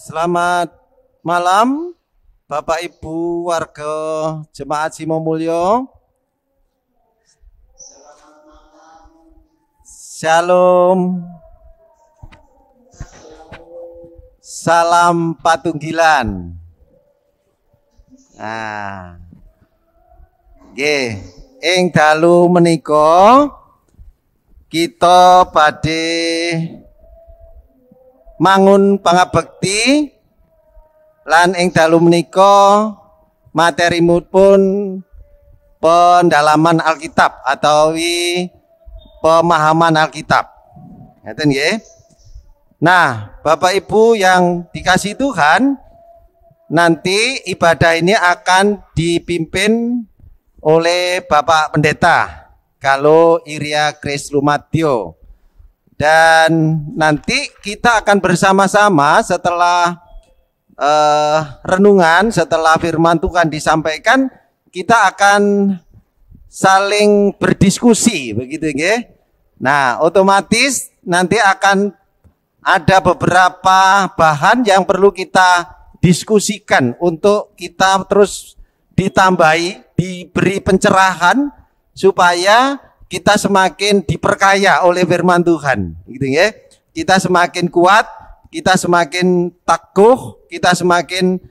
Selamat malam Bapak Ibu warga Jemaat Simomulyo. Shalom. Salam patunggilan. Nah, nggih, ing dalu menika kita badhe mangun pangabekti lan ing dalu menika materimipun pendalaman Alkitab atau pemahaman Alkitab. Ngeten nggih. Nah, Bapak Ibu yang dikasih Tuhan, nanti ibadah ini akan dipimpin oleh Bapak Pendeta Galo Iria Grace Lumadio. Dan nanti kita akan bersama-sama setelah renungan, setelah firman Tuhan disampaikan, kita akan saling berdiskusi, begitu nggih. Nah, otomatis nanti akan ada beberapa bahan yang perlu kita diskusikan untuk kita terus ditambahi, diberi pencerahan supaya kita semakin diperkaya oleh firman Tuhan, gitu ya. Kita semakin kuat, kita semakin teguh, kita semakin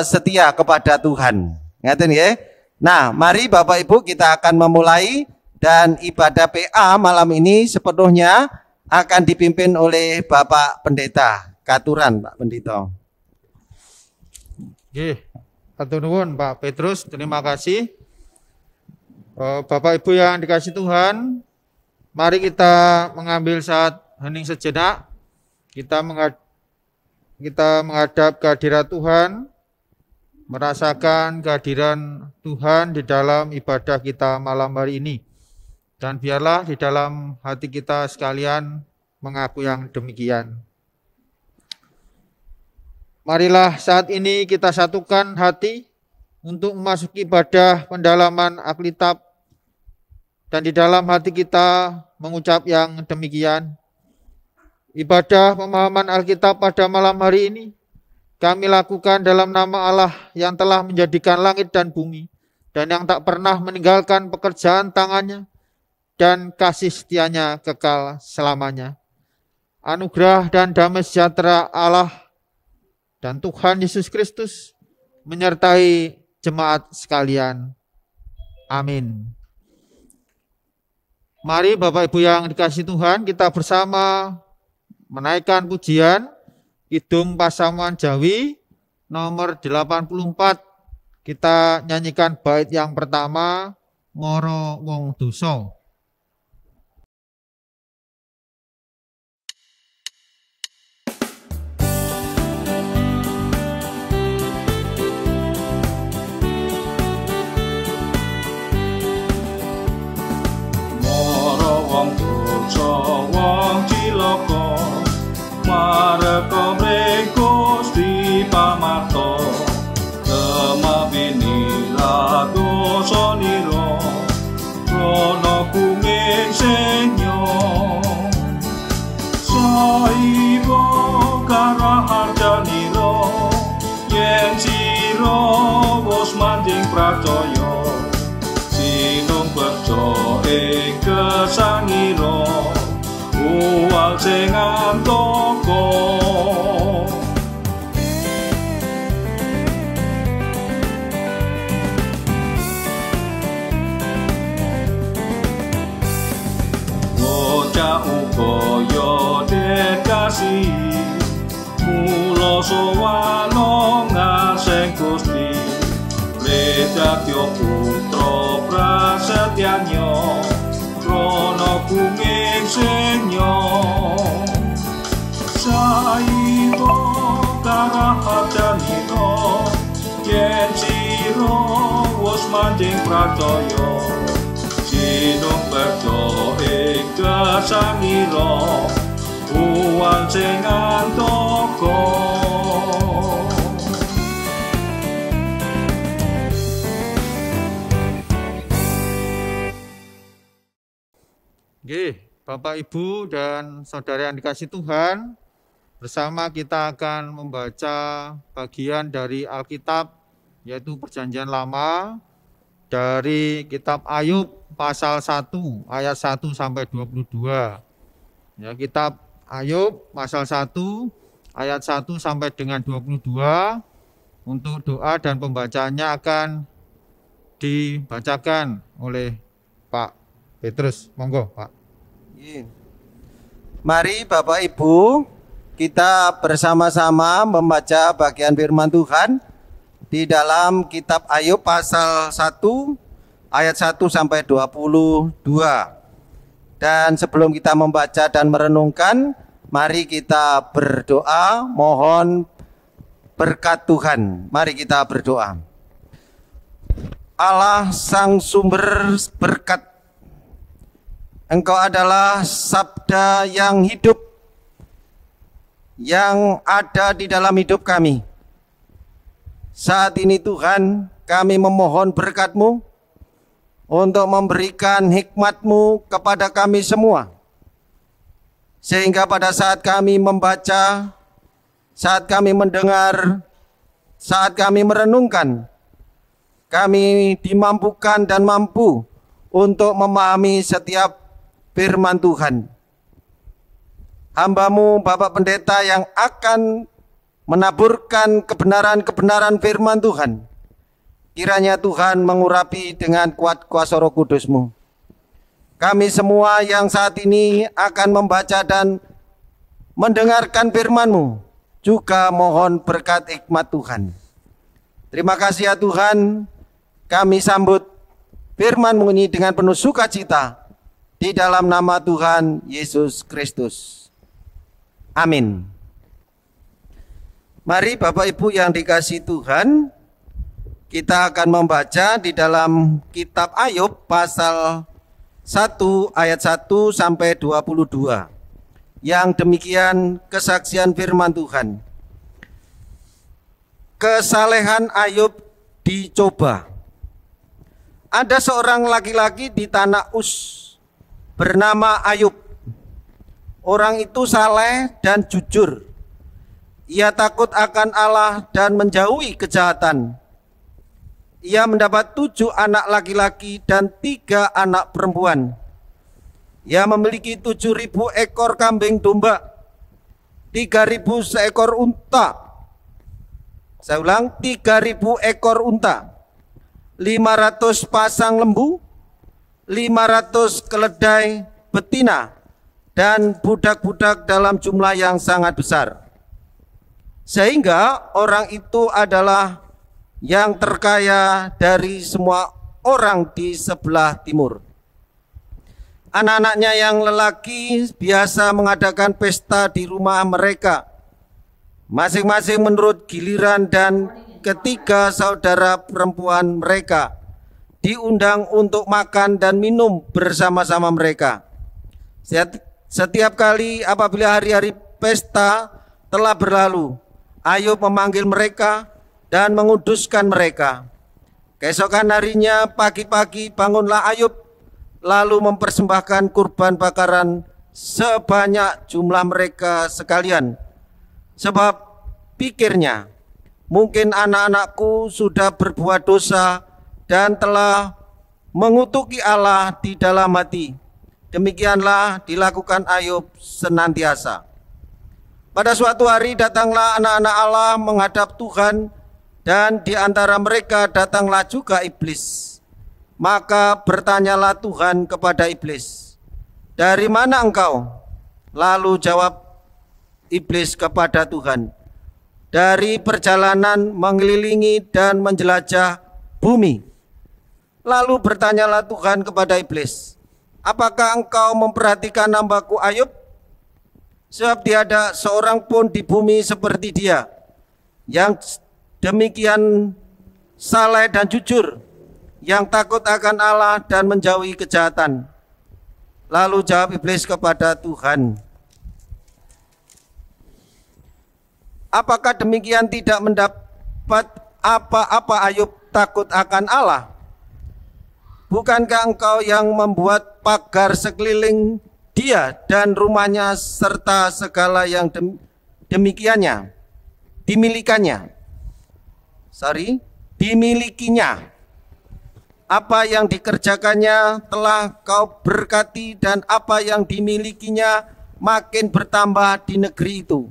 setia kepada Tuhan. Ngeten ya. Nah, mari Bapak Ibu kita akan memulai dan ibadah PA malam ini sepenuhnya akan dipimpin oleh Bapak Pendeta. Katuran Pak Pendeta. Nggih, hatur nuwun Pak Petrus, terima kasih. Bapak Ibu yang dikasih Tuhan, mari kita mengambil saat hening sejenak. Kita menghadap kehadirat Tuhan, merasakan kehadiran Tuhan di dalam ibadah kita malam hari ini. Dan biarlah di dalam hati kita sekalian mengaku yang demikian. Marilah saat ini kita satukan hati untuk memasuki ibadah pendalaman Alkitab. Dan di dalam hati kita mengucap yang demikian. Ibadah pemahaman Alkitab pada malam hari ini kami lakukan dalam nama Allah yang telah menjadikan langit dan bumi dan yang tak pernah meninggalkan pekerjaan tangannya dan kasih setianya kekal selamanya. Anugerah dan damai sejahtera Allah dan Tuhan Yesus Kristus menyertai jemaat sekalian. Amin. Mari Bapak Ibu yang dikasih Tuhan, kita bersama menaikkan pujian Kidung Pasamuan Jawi nomor 84. Kita nyanyikan bait yang pertama, Moro Wong Dosa. Wong cilaka mareka mrengkos di pamarta kemabini dosa nira rono kuming senyo saibo karaharjanira yen sira wis manding pracaya sinung percaya ing kesangira uwal sing antoko bocah upaya dekasi mula sowana ngaseng Gusti Redakyo putra prasetyanya rono kuming senyo saibo karahatanino yen siro wis manding pracaya sinung percaya ing kesangira uwal sing antoko Nggih, Bapak Ibu dan saudara yang dikasih Tuhan, Bersama kita akan membaca bagian dari Alkitab, yaitu Perjanjian Lama, dari kitab Ayub pasal 1 ayat 1 sampai 22. Ya, kitab Ayub pasal 1 ayat 1 sampai dengan 22. Untuk doa dan pembacaannya akan dibacakan oleh Pak Petrus. Monggo, Pak. Mari Bapak Ibu, kita bersama-sama membaca bagian firman Tuhan di dalam kitab Ayub pasal 1 ayat 1 sampai 22. Dan sebelum kita membaca dan merenungkan, mari kita berdoa mohon berkat Tuhan. Mari kita berdoa. Allah sang sumber berkat, Engkau adalah sabda yang hidup, yang ada di dalam hidup kami. Saat ini Tuhan, kami memohon berkat-Mu untuk memberikan hikmat-Mu kepada kami semua. Sehingga pada saat kami membaca, saat kami mendengar, saat kami merenungkan, kami dimampukan dan mampu untuk memahami setiap firman Tuhan. Hamba-Mu Bapak Pendeta yang akan menaburkan kebenaran-kebenaran firman Tuhan, kiranya Tuhan mengurapi dengan kuat kuasa Roh Kudus-Mu. Kami semua yang saat ini akan membaca dan mendengarkan firman-Mu, juga mohon berkat hikmat Tuhan. Terima kasih ya Tuhan, kami sambut firman-Mu ini dengan penuh sukacita di dalam nama Tuhan Yesus Kristus. Amin. Mari Bapak Ibu yang dikasihi Tuhan, kita akan membaca di dalam kitab Ayub pasal 1 ayat 1 sampai 22. Yang demikian kesaksian firman Tuhan. Kesalehan Ayub dicoba. Ada seorang laki-laki di tanah Uz bernama Ayub. Orang itu saleh dan jujur. Ia takut akan Allah dan menjauhi kejahatan. Ia mendapat 7 anak laki-laki dan 3 anak perempuan. Ia memiliki 7.000 ekor kambing domba, 3.000 seekor unta. Saya ulang, 3.000 ekor unta, 500 pasang lembu, 500 keledai betina, dan budak-budak dalam jumlah yang sangat besar. Sehingga orang itu adalah yang terkaya dari semua orang di sebelah timur. Anak-anaknya yang lelaki biasa mengadakan pesta di rumah mereka, masing-masing menurut giliran, dan ketiga saudara perempuan mereka diundang untuk makan dan minum bersama-sama mereka. Setiap kali apabila hari-hari pesta telah berlalu, Ayub memanggil mereka dan menguduskan mereka. Keesokan harinya pagi-pagi bangunlah Ayub, lalu mempersembahkan kurban bakaran sebanyak jumlah mereka sekalian. Sebab pikirnya, mungkin anak-anakku sudah berbuat dosa dan telah mengutuki Allah di dalam hati. Demikianlah dilakukan Ayub senantiasa. Pada suatu hari datanglah anak-anak Allah menghadap Tuhan, dan di antara mereka datanglah juga iblis. Maka bertanyalah Tuhan kepada iblis, "Dari mana engkau?" Lalu jawab iblis kepada Tuhan, "Dari perjalanan mengelilingi dan menjelajah bumi." Lalu bertanyalah Tuhan kepada iblis, "Apakah engkau memperhatikan hambaku Ayub? Sebab tiada seorang pun di bumi seperti dia, yang demikian saleh dan jujur, yang takut akan Allah dan menjauhi kejahatan." Lalu jawab iblis kepada Tuhan, "Apakah demikian tidak mendapat apa-apa Ayub takut akan Allah? Bukankah engkau yang membuat pagar sekeliling dia dan rumahnya serta segala yang dimilikinya. Apa yang dikerjakannya telah kau berkati, dan apa yang dimilikinya makin bertambah di negeri itu.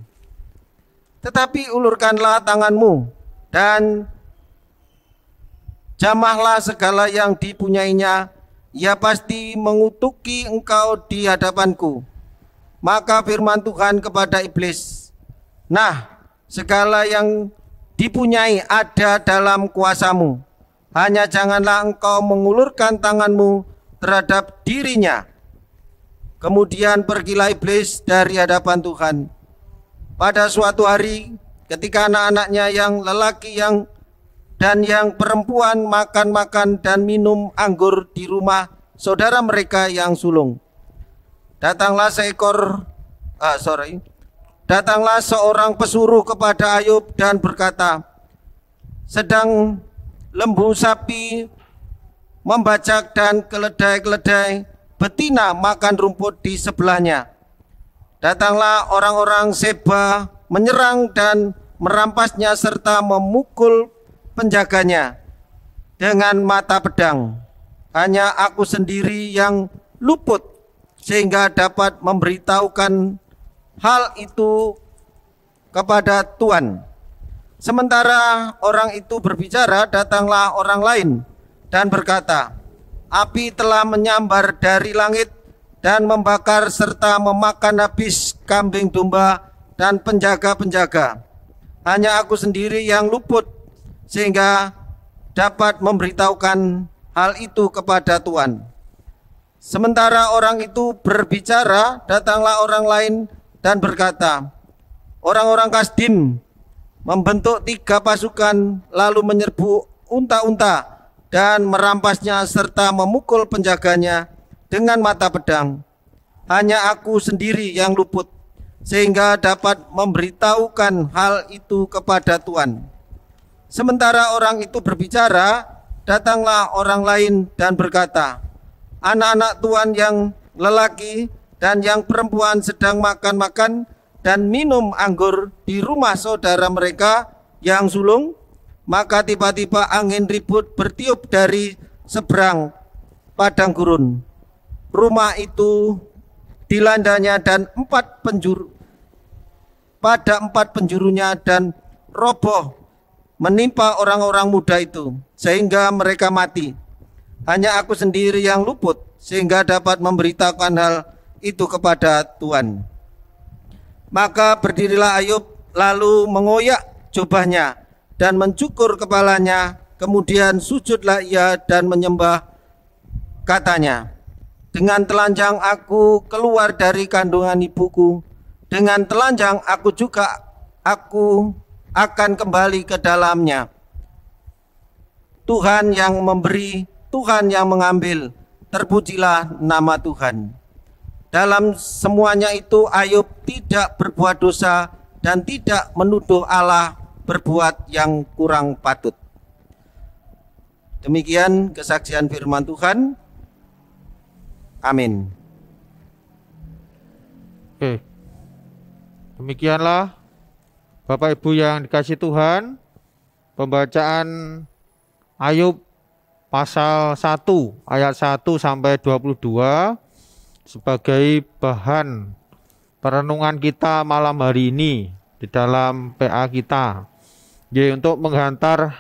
Tetapi ulurkanlah tanganmu dan jamahlah segala yang dipunyainya, ia pasti mengutuki engkau di hadapanku. Maka firman Tuhan kepada iblis, nah, segala yang dipunyai ada dalam kuasamu, hanya janganlah engkau mengulurkan tanganmu terhadap dirinya. Kemudian pergilah iblis dari hadapan Tuhan. Pada suatu hari, ketika anak-anaknya yang lelaki dan yang perempuan makan dan minum anggur di rumah saudara mereka yang sulung, datanglah seorang pesuruh kepada Ayub dan berkata, sedang lembu sapi membajak dan keledai-keledai betina makan rumput di sebelahnya. Datanglah orang-orang Seba menyerang dan merampasnya serta memukul penjaganya dengan mata pedang. Hanya aku sendiri yang luput sehingga dapat memberitahukan hal itu kepada Tuhan. Sementara orang itu berbicara, datanglah orang lain dan berkata, api telah menyambar dari langit dan membakar serta memakan habis kambing domba dan penjaga-penjaga. Hanya aku sendiri yang luput sehingga dapat memberitahukan hal itu kepada Tuhan. Sementara orang itu berbicara, datanglah orang lain dan berkata, orang-orang Kasdim membentuk 3 pasukan lalu menyerbu unta-unta dan merampasnya serta memukul penjaganya dengan mata pedang. Hanya aku sendiri yang luput sehingga dapat memberitahukan hal itu kepada Tuhan. Sementara orang itu berbicara, datanglah orang lain dan berkata, anak-anak Tuhan yang lelaki dan yang perempuan sedang makan dan minum anggur di rumah saudara mereka yang sulung. Maka tiba-tiba angin ribut bertiup dari seberang padang gurun. Rumah itu dilandanya dan 4 penjurunya dan roboh menimpa orang-orang muda itu sehingga mereka mati. Hanya aku sendiri yang luput sehingga dapat memberitahukan hal itu kepada Tuhan. Maka berdirilah Ayub lalu mengoyak jubahnya dan mencukur kepalanya. Kemudian sujudlah ia dan menyembah, katanya, dengan telanjang aku keluar dari kandungan ibuku, dengan telanjang aku akan kembali ke dalamnya. Tuhan yang memberi, Tuhan yang mengambil, terpujilah nama Tuhan. Dalam semuanya itu Ayub tidak berbuat dosa dan tidak menuduh Allah berbuat yang kurang patut. Demikian kesaksian firman Tuhan. Amin. Oke. Demikianlah Bapak Ibu yang dikasihi Tuhan, pembacaan Ayub pasal 1 ayat 1 sampai 22 sebagai bahan perenungan kita malam hari ini di dalam PA kita. Jadi untuk menghantar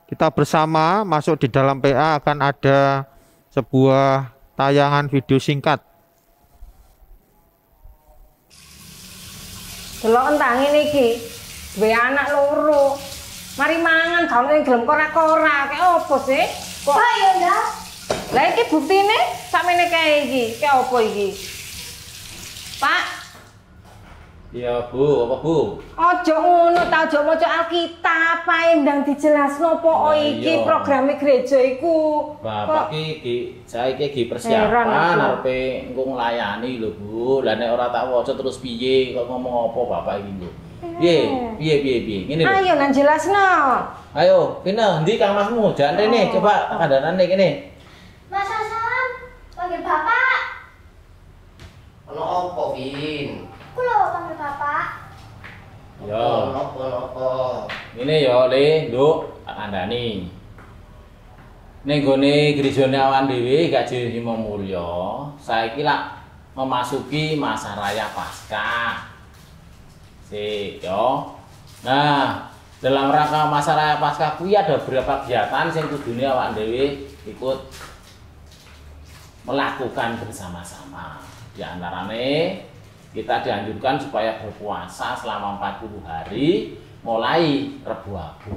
kita bersama masuk di dalam PA akan ada sebuah tayangan video singkat. Delok entang ngene iki, duwe anak loro. Mari mangan gawe ning gelem kora-kora, kaya opo sih? Kok ayo ndak? Lah iki buktine sakmene kae iki, kaya opo iki? Pak. Iya, Bu, apa Bu? Ojo ngono ta, ojo maca Alkitab, ae ndang dijelasno apa iki programe gereja iku. Bapak iki saiki iki persiapan arepe engko nglayani lho, Bu. Lah nek ora tak waca terus piye kok ngomong apa Bapak iki, Bu? Piye? Ngene lho. Ayo nang jelasno. Ayo, kene ndi Kang Masmu? Jangan rene, coba kandhanane kene. Mas Hasan, panggil Bapak. Ono opo, Vin? Aku lho panggil Bapak. Yo. Ngene yo Le, Nduk, tak kandhani. Ning gone grejane awan dhewe gak Simo Mulya, saiki lak memasuki masa raya Paskah. Sik yo. Nah, dalam rangka masa raya Paskah kuwi ada beberapa kegiatan sing kudune awak dhewe ikut melakukan bersama-sama. Di antarane kita dianjurkan supaya berpuasa selama 40 hari mulai Rebu Abu.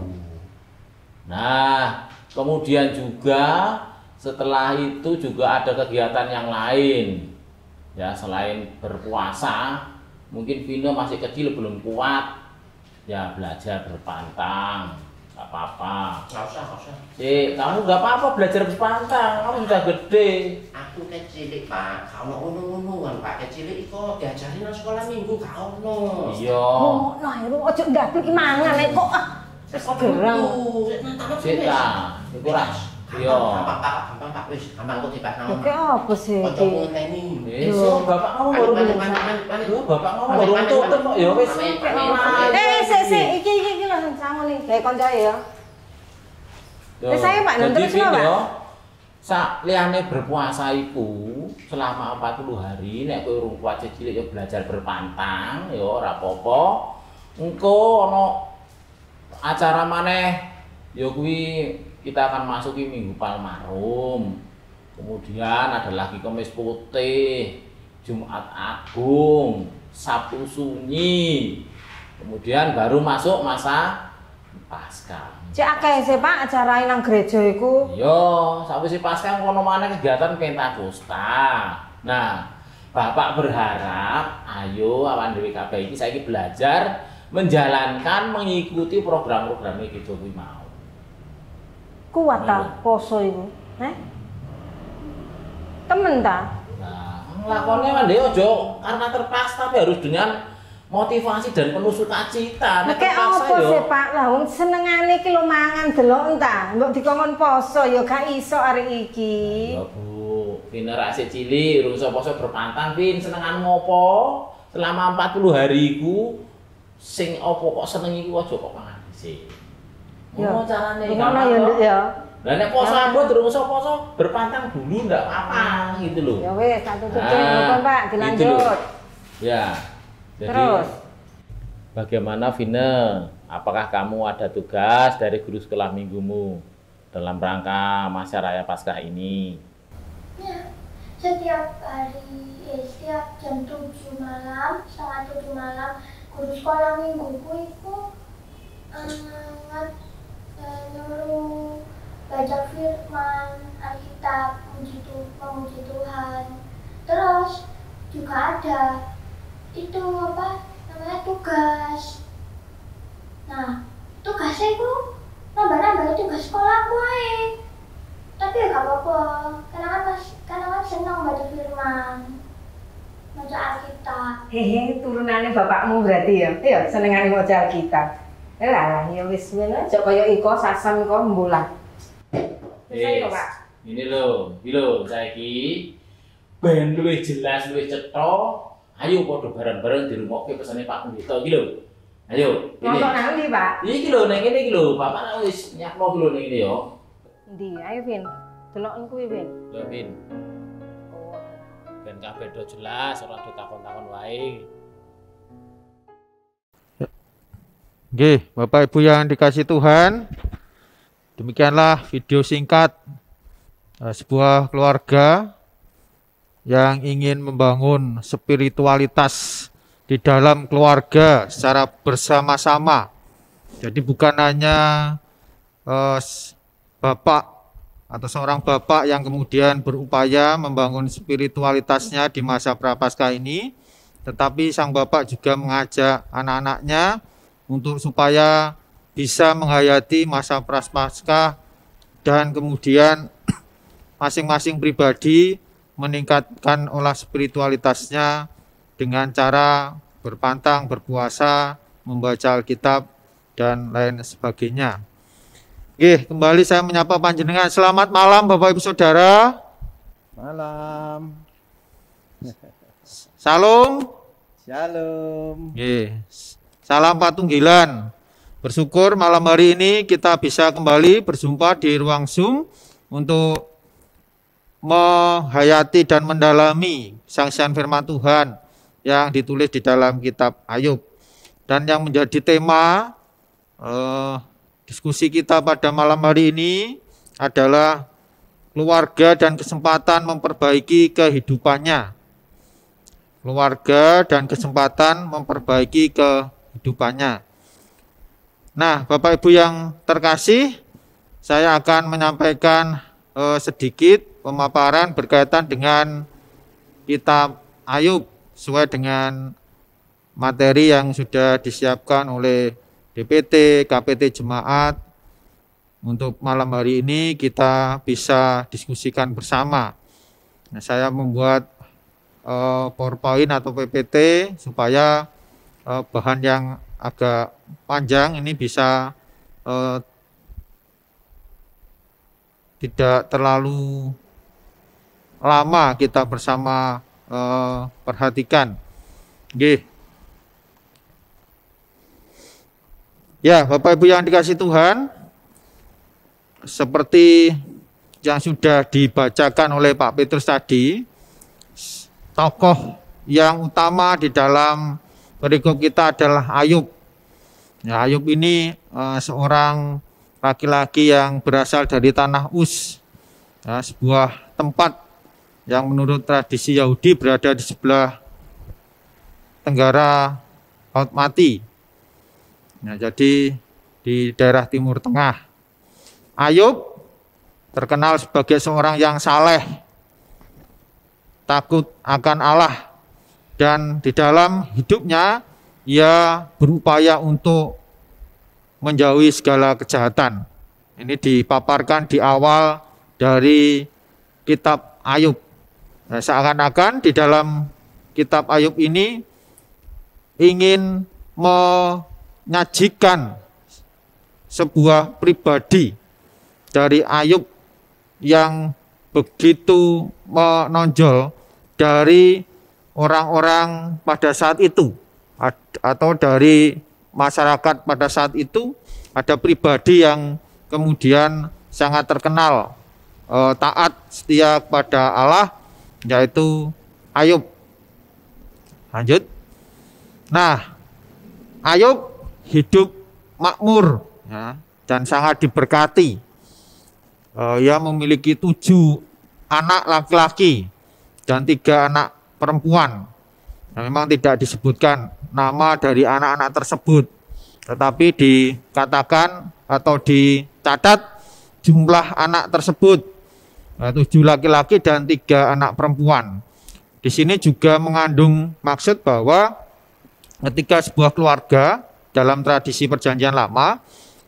Nah, kemudian juga setelah itu juga ada kegiatan yang lain. Ya, selain berpuasa, mungkin Vino masih kecil belum kuat. Ya, belajar berpantang. Gak apa-apa. Nggak usah. Kamu gak apa-apa belajar berpantang. Kamu sudah gede. Aku kecilik, Pak. Kalau ngono-ngonoan, Pak. Kecilik iku diajarin nang sekolah minggu gak ono. Iya. Oh, nah itu ojo gaplek mangan nek kok wis gerang. Sik ta. Iku ras. Iya. Gampang, Pak. Wis, gampang kok Pak. Oke, apa sih Ojo iki? ngenteni. So, bapak kamu baru bapak kamu baru tutup kok ya wis. Sik, iki lho sangu nih. Kayak koncoe ya. Saya Pak nonton terus Pak. Sak liyane berpuasa iku selama 40 hari nek kowe urung kuat cilik ya belajar berpantang ya ora apa-apa. Engko ana acara maneh ya kuwi kita akan masuki Minggu Palmarum. Kemudian ada lagi Kemis Putih, Jumat Agung, Sabtu Sunyi. Kemudian baru masuk masa Paskah. Cek akeh sih Pak acara nang gereja iku. Yo, sawise Paskah kono maneh kegiatan Pentakosta. Nah, Bapak berharap ayo awan dhewe kabeh iki saiki belajar menjalankan mengikuti program-program iki kuwi mau. Kuat ta poso iku? Temen ta? Nah, nglakonnya kan dhewe aja karena terpaksa tapi harus dengan motivasi dan penuh sukacita. Nek apa sih Pak? Lah wong senengane iki lho mangan delok ta. Mbok dikongkon poso ya gak iso arek iki. Ya Bu, Vina rasik cilik urung iso poso berpantang, Vin senengan ngopo? Selama 40 hari iku sing apa kok seneng iku aja kok mangan dhisik. Ngono carane. Ngono ya Nduk ya. Lah nek poso ambut durung iso poso berpantang dulu ndak apa gitu loh. Ya wis tak tutup deh Pak, dilanjut. Ya. Jadi, terus bagaimana Vina? Apakah kamu ada tugas dari guru sekolah minggumu dalam rangka masa raya Paskah ini? Ya, setiap hari, setiap jam 7 malam, setengah 7 malam, guru sekolah mingguku itu nyuruh baca firman Alkitab, memuji Tuhan. Terus juga ada itu apa namanya tugas. Nah, tugasnya itu nambah-nambah tugas sekolah gue. Tapi ya gak apa-apa, karena kan senang baca firman, baca Alkitab. hehe turunannya bapakmu berarti ya? Iya, senengane maca Alkitab. Lah, ya wis ngene aja kaya iko sasam iko mbulan. Saya Pak. Ini lho saiki ben luwih jelas, luwih cetha. Ayo padha bareng-bareng dirungokke pesane Pak Pendeta iki lho. Ayo, ini. Nonton nang ndi, Pak? Iki lho ning kene iki lho, Bapak wis nyapno lho ning kene ya. Ndi? Ayo, Vin. Deloken kuwi, Vin. Lho, Vin. Ben kabeh do jelas, ora do takon-takon wae. Nggih, Bapak Ibu yang dikasih Tuhan, demikianlah video singkat sebuah keluarga yang ingin membangun spiritualitas di dalam keluarga secara bersama-sama. Jadi bukan hanya bapak atau seorang bapak yang kemudian berupaya membangun spiritualitasnya di masa Prapaskah ini, tetapi sang bapak juga mengajak anak-anaknya untuk supaya bisa menghayati masa Prapaskah dan kemudian masing-masing pribadi meningkatkan olah spiritualitasnya dengan cara berpantang, berpuasa, membaca Alkitab, dan lain sebagainya. Oke, kembali saya menyapa panjenengan. Selamat malam Bapak Ibu Saudara. Malam. Salam. Shalom. Oke. Salam Patunggilan. Bersyukur malam hari ini kita bisa kembali berjumpa di ruang Zoom untuk menghayati dan mendalami saksian firman Tuhan yang ditulis di dalam kitab Ayub. Dan yang menjadi tema diskusi kita pada malam hari ini adalah keluarga dan kesempatan memperbaiki kehidupannya. Keluarga dan kesempatan memperbaiki kehidupannya. Nah, Bapak Ibu yang terkasih, saya akan menyampaikan sedikit pemaparan berkaitan dengan kitab Ayub sesuai dengan materi yang sudah disiapkan oleh DPT, KPT Jemaat. Untuk malam hari ini kita bisa diskusikan bersama. Nah, saya membuat PowerPoint atau PPT supaya bahan yang agak panjang ini bisa tidak terlalu lama kita bersama perhatikan. Oke. Ya, Bapak Ibu yang dikasih Tuhan, seperti yang sudah dibacakan oleh Pak Petrus tadi, tokoh yang utama di dalam perikop kita adalah Ayub. Ya, Ayub ini seorang laki-laki yang berasal dari tanah Uz, ya, sebuah tempat yang menurut tradisi Yahudi berada di sebelah tenggara Laut Mati. Ya, jadi di daerah Timur Tengah. Ayub terkenal sebagai seorang yang saleh, takut akan Allah, dan di dalam hidupnya ia berupaya untuk menjauhi segala kejahatan. Ini dipaparkan di awal dari kitab Ayub. Nah, seakan-akan di dalam kitab Ayub ini ingin menyajikan sebuah pribadi dari Ayub yang begitu menonjol dari orang-orang pada saat itu atau dari masyarakat pada saat itu. Ada pribadi yang kemudian sangat terkenal taat setia kepada Allah, yaitu Ayub. Lanjut. Nah, Ayub hidup makmur, ya, dan sangat diberkati. Ia memiliki 7 anak laki-laki dan 3 anak perempuan. Nah, memang tidak disebutkan nama dari anak-anak tersebut, tetapi dikatakan atau dicatat jumlah anak tersebut 7 laki-laki dan 3 anak perempuan. Di sini juga mengandung maksud bahwa ketika sebuah keluarga dalam tradisi Perjanjian Lama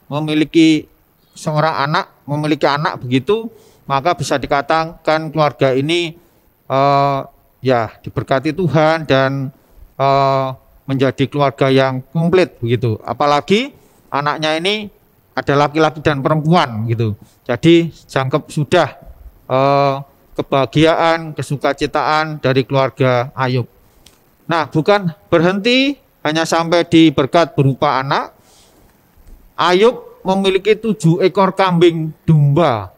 memiliki seorang anak, memiliki anak begitu, maka bisa dikatakan keluarga ini ya diberkati Tuhan dan menjadi keluarga yang komplit begitu. Apalagi anaknya ini ada laki-laki dan perempuan gitu. Jadi jangkep sudah kebahagiaan, kesukacitaan dari keluarga Ayub. Nah, bukan berhenti hanya sampai di berkat berupa anak. Ayub memiliki 7 ekor kambing domba,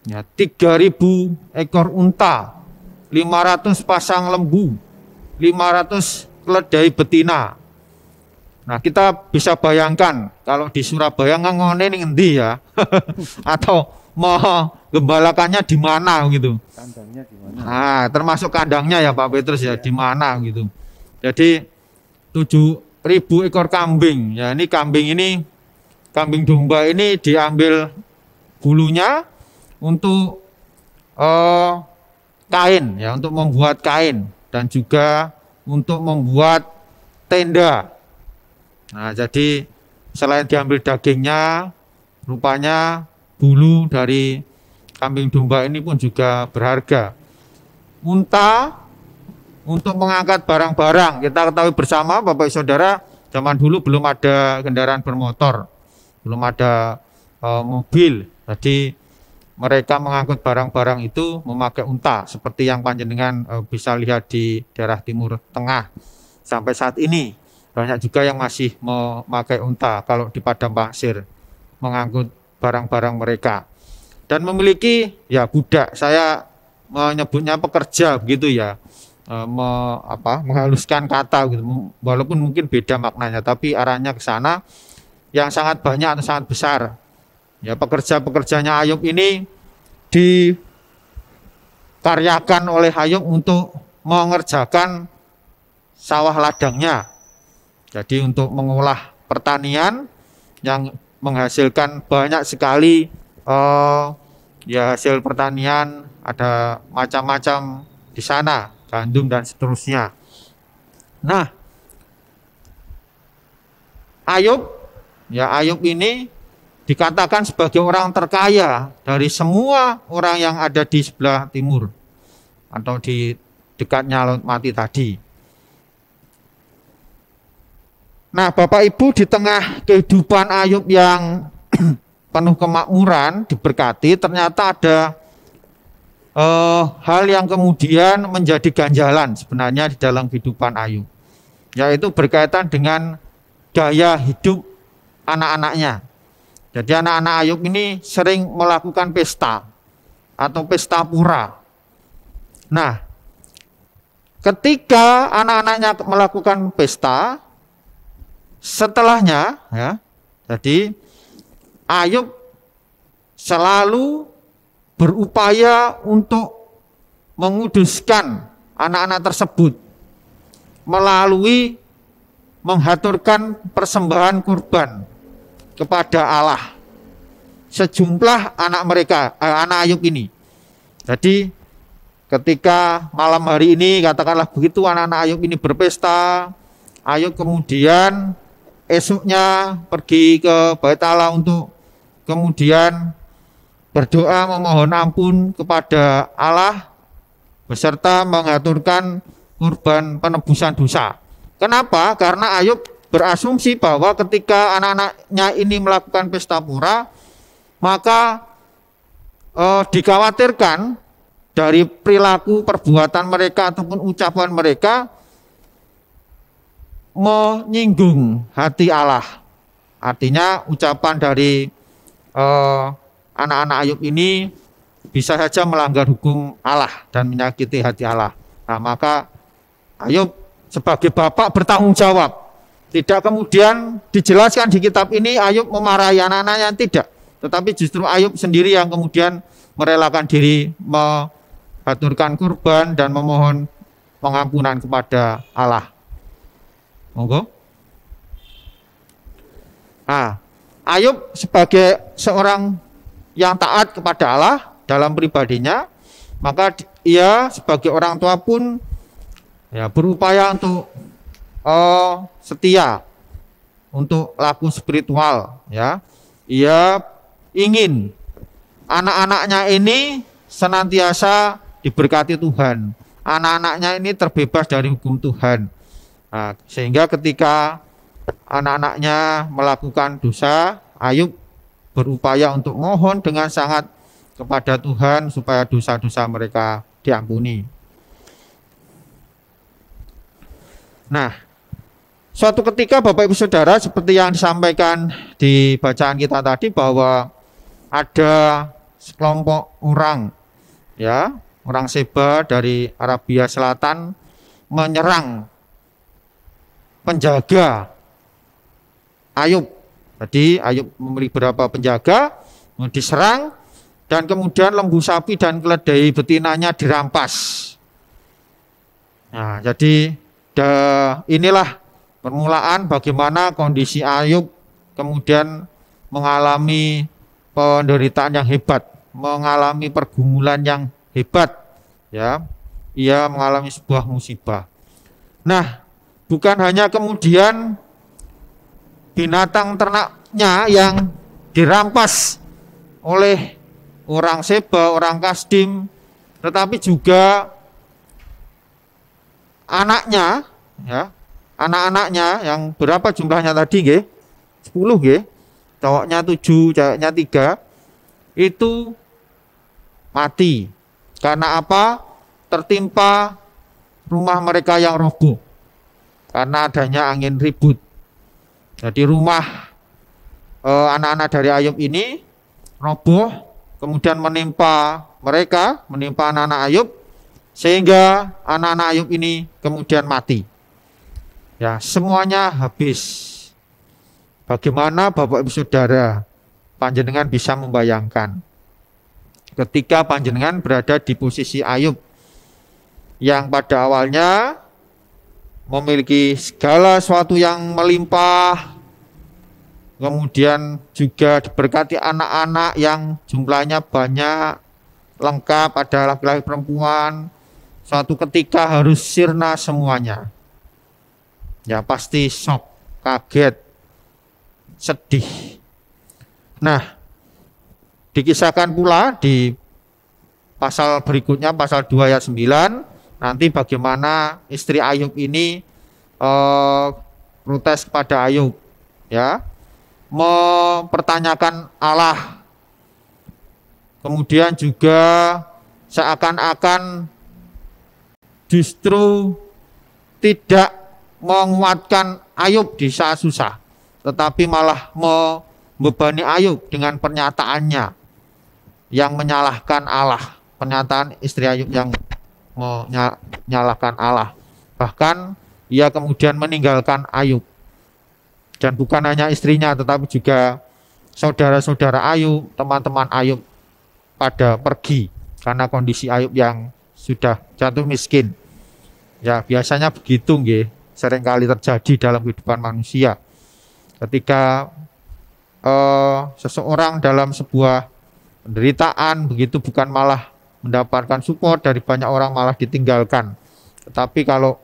ya, 3.000 ekor unta, 500 pasang lembu, 500 keledai betina. Nah, kita bisa bayangkan kalau di Surabaya ngene ning endi ya. Atau mau gembalakannya di mana gitu. Kandangnya di mana? Nah, termasuk kandangnya ya Pak Petrus ya, di mana gitu. Jadi 7.000 ekor kambing. Ya, ini kambing domba ini diambil bulunya untuk kain ya, untuk membuat kain dan juga untuk membuat tenda. Nah, jadi selain diambil dagingnya, rupanya bulu dari kambing domba ini pun juga berharga. Unta untuk mengangkat barang-barang. Kita ketahui bersama Bapak Saudara, zaman dulu belum ada kendaraan bermotor, belum ada mobil. Jadi mereka mengangkut barang-barang itu memakai unta, seperti yang panjenengan bisa lihat di daerah Timur Tengah sampai saat ini. Banyak juga yang masih memakai unta kalau di padang pasir mengangkut barang-barang mereka. Dan memiliki ya budak, saya menyebutnya pekerja begitu ya. Menghaluskan kata gitu. Walaupun mungkin beda maknanya, tapi arahnya ke sana yang sangat banyak atau sangat besar. Ya, pekerja-pekerjanya Ayub ini dikaryakan oleh Ayub untuk mengerjakan sawah ladangnya. Jadi untuk mengolah pertanian yang menghasilkan banyak sekali ya hasil pertanian, ada macam-macam di sana, gandum dan seterusnya. Nah, Ayub ini dikatakan sebagai orang terkaya dari semua orang yang ada di sebelah timur atau di dekatnya Laut Mati tadi. Nah, Bapak Ibu, di tengah kehidupan Ayub yang penuh kemakmuran, diberkati, ternyata ada hal yang kemudian menjadi ganjalan sebenarnya di dalam kehidupan Ayub, yaitu berkaitan dengan gaya hidup anak-anaknya. Jadi anak-anak Ayub ini sering melakukan pesta atau pesta pura. Nah, ketika anak-anaknya melakukan pesta, setelahnya ya, jadi Ayub selalu berupaya untuk menguduskan anak-anak tersebut melalui menghaturkan persembahan kurban kepada Allah sejumlah anak mereka, anak Ayub ini. Jadi ketika malam hari ini, katakanlah begitu, anak-anak Ayub ini berpesta, Ayub kemudian esoknya pergi ke Bait Allah untuk kemudian berdoa memohon ampun kepada Allah beserta mengaturkan kurban penebusan dosa. Kenapa? Karena Ayub berasumsi bahwa ketika anak-anaknya ini melakukan pesta pura, maka dikhawatirkan dari perilaku perbuatan mereka ataupun ucapan mereka menyinggung hati Allah. Artinya ucapan dari anak-anak Ayub ini bisa saja melanggar hukum Allah dan menyakiti hati Allah. Nah, maka Ayub sebagai bapak bertanggung jawab. Tidak kemudian dijelaskan di kitab ini Ayub memarahi anak-anaknya, tidak. Tetapi justru Ayub sendiri yang kemudian merelakan diri mengaturkan kurban dan memohon pengampunan kepada Allah. Monggo. Nah, Ayub sebagai seorang yang taat kepada Allah dalam pribadinya, maka ia sebagai orang tua pun ya berupaya untuk setia, untuk laku spiritual, ya. Ia ingin anak-anaknya ini senantiasa diberkati Tuhan, anak-anaknya ini terbebas dari hukum Tuhan. Nah, sehingga ketika anak-anaknya melakukan dosa, Ayub berupaya untuk mohon dengan sangat kepada Tuhan supaya dosa-dosa mereka diampuni. Nah, suatu ketika Bapak Ibu Saudara, seperti yang disampaikan di bacaan kita tadi, bahwa ada sekelompok orang, ya, orang Sheba dari Arabia Selatan menyerang penjaga Ayub. Jadi Ayub memiliki beberapa penjaga, diserang, dan kemudian lembu sapi dan keledai betinanya dirampas. Nah, jadi inilah permulaan bagaimana kondisi Ayub kemudian mengalami penderitaan yang hebat, mengalami pergumulan yang hebat, ya. Ia mengalami sebuah musibah. Nah, bukan hanya kemudian binatang ternaknya yang dirampas oleh orang Sheba, orang Kasdim, tetapi juga anaknya, ya, anak-anaknya yang berapa jumlahnya tadi, nggih? 10, nggih. Cowoknya 7, ceweknya 3, itu mati. Karena apa? Tertimpa rumah mereka yang roboh. karena adanya angin ribut. Jadi rumah anak-anak dari Ayub ini roboh, kemudian menimpa mereka, menimpa anak-anak Ayub, sehingga anak-anak Ayub ini kemudian mati. Ya, semuanya habis. Bagaimana Bapak Ibu Saudara, panjenengan bisa membayangkan ketika panjenengan berada di posisi Ayub yang pada awalnya memiliki segala sesuatu yang melimpah, kemudian juga diberkati anak-anak yang jumlahnya banyak, lengkap, ada laki-laki perempuan, suatu ketika harus sirna semuanya. Ya pasti shock, kaget, sedih. Nah, dikisahkan pula di pasal berikutnya, pasal 2 ayat 9, nanti bagaimana istri Ayub ini protes kepada Ayub, ya, mempertanyakan Allah. Kemudian juga seakan-akan justru tidak menguatkan Ayub di saat susah, tetapi malah membebani Ayub dengan pernyataannya yang menyalahkan Allah, pernyataan istri Ayub yang menyalahkan Allah. Bahkan ia kemudian meninggalkan Ayub, dan bukan hanya istrinya tetapi juga saudara-saudara Ayub, teman-teman Ayub pada pergi karena kondisi Ayub yang sudah jatuh miskin. Ya biasanya begitu nggih, seringkali terjadi dalam kehidupan manusia. Ketika seseorang dalam sebuah penderitaan begitu, bukan malah mendapatkan support dari banyak orang, malah ditinggalkan. Tetapi kalau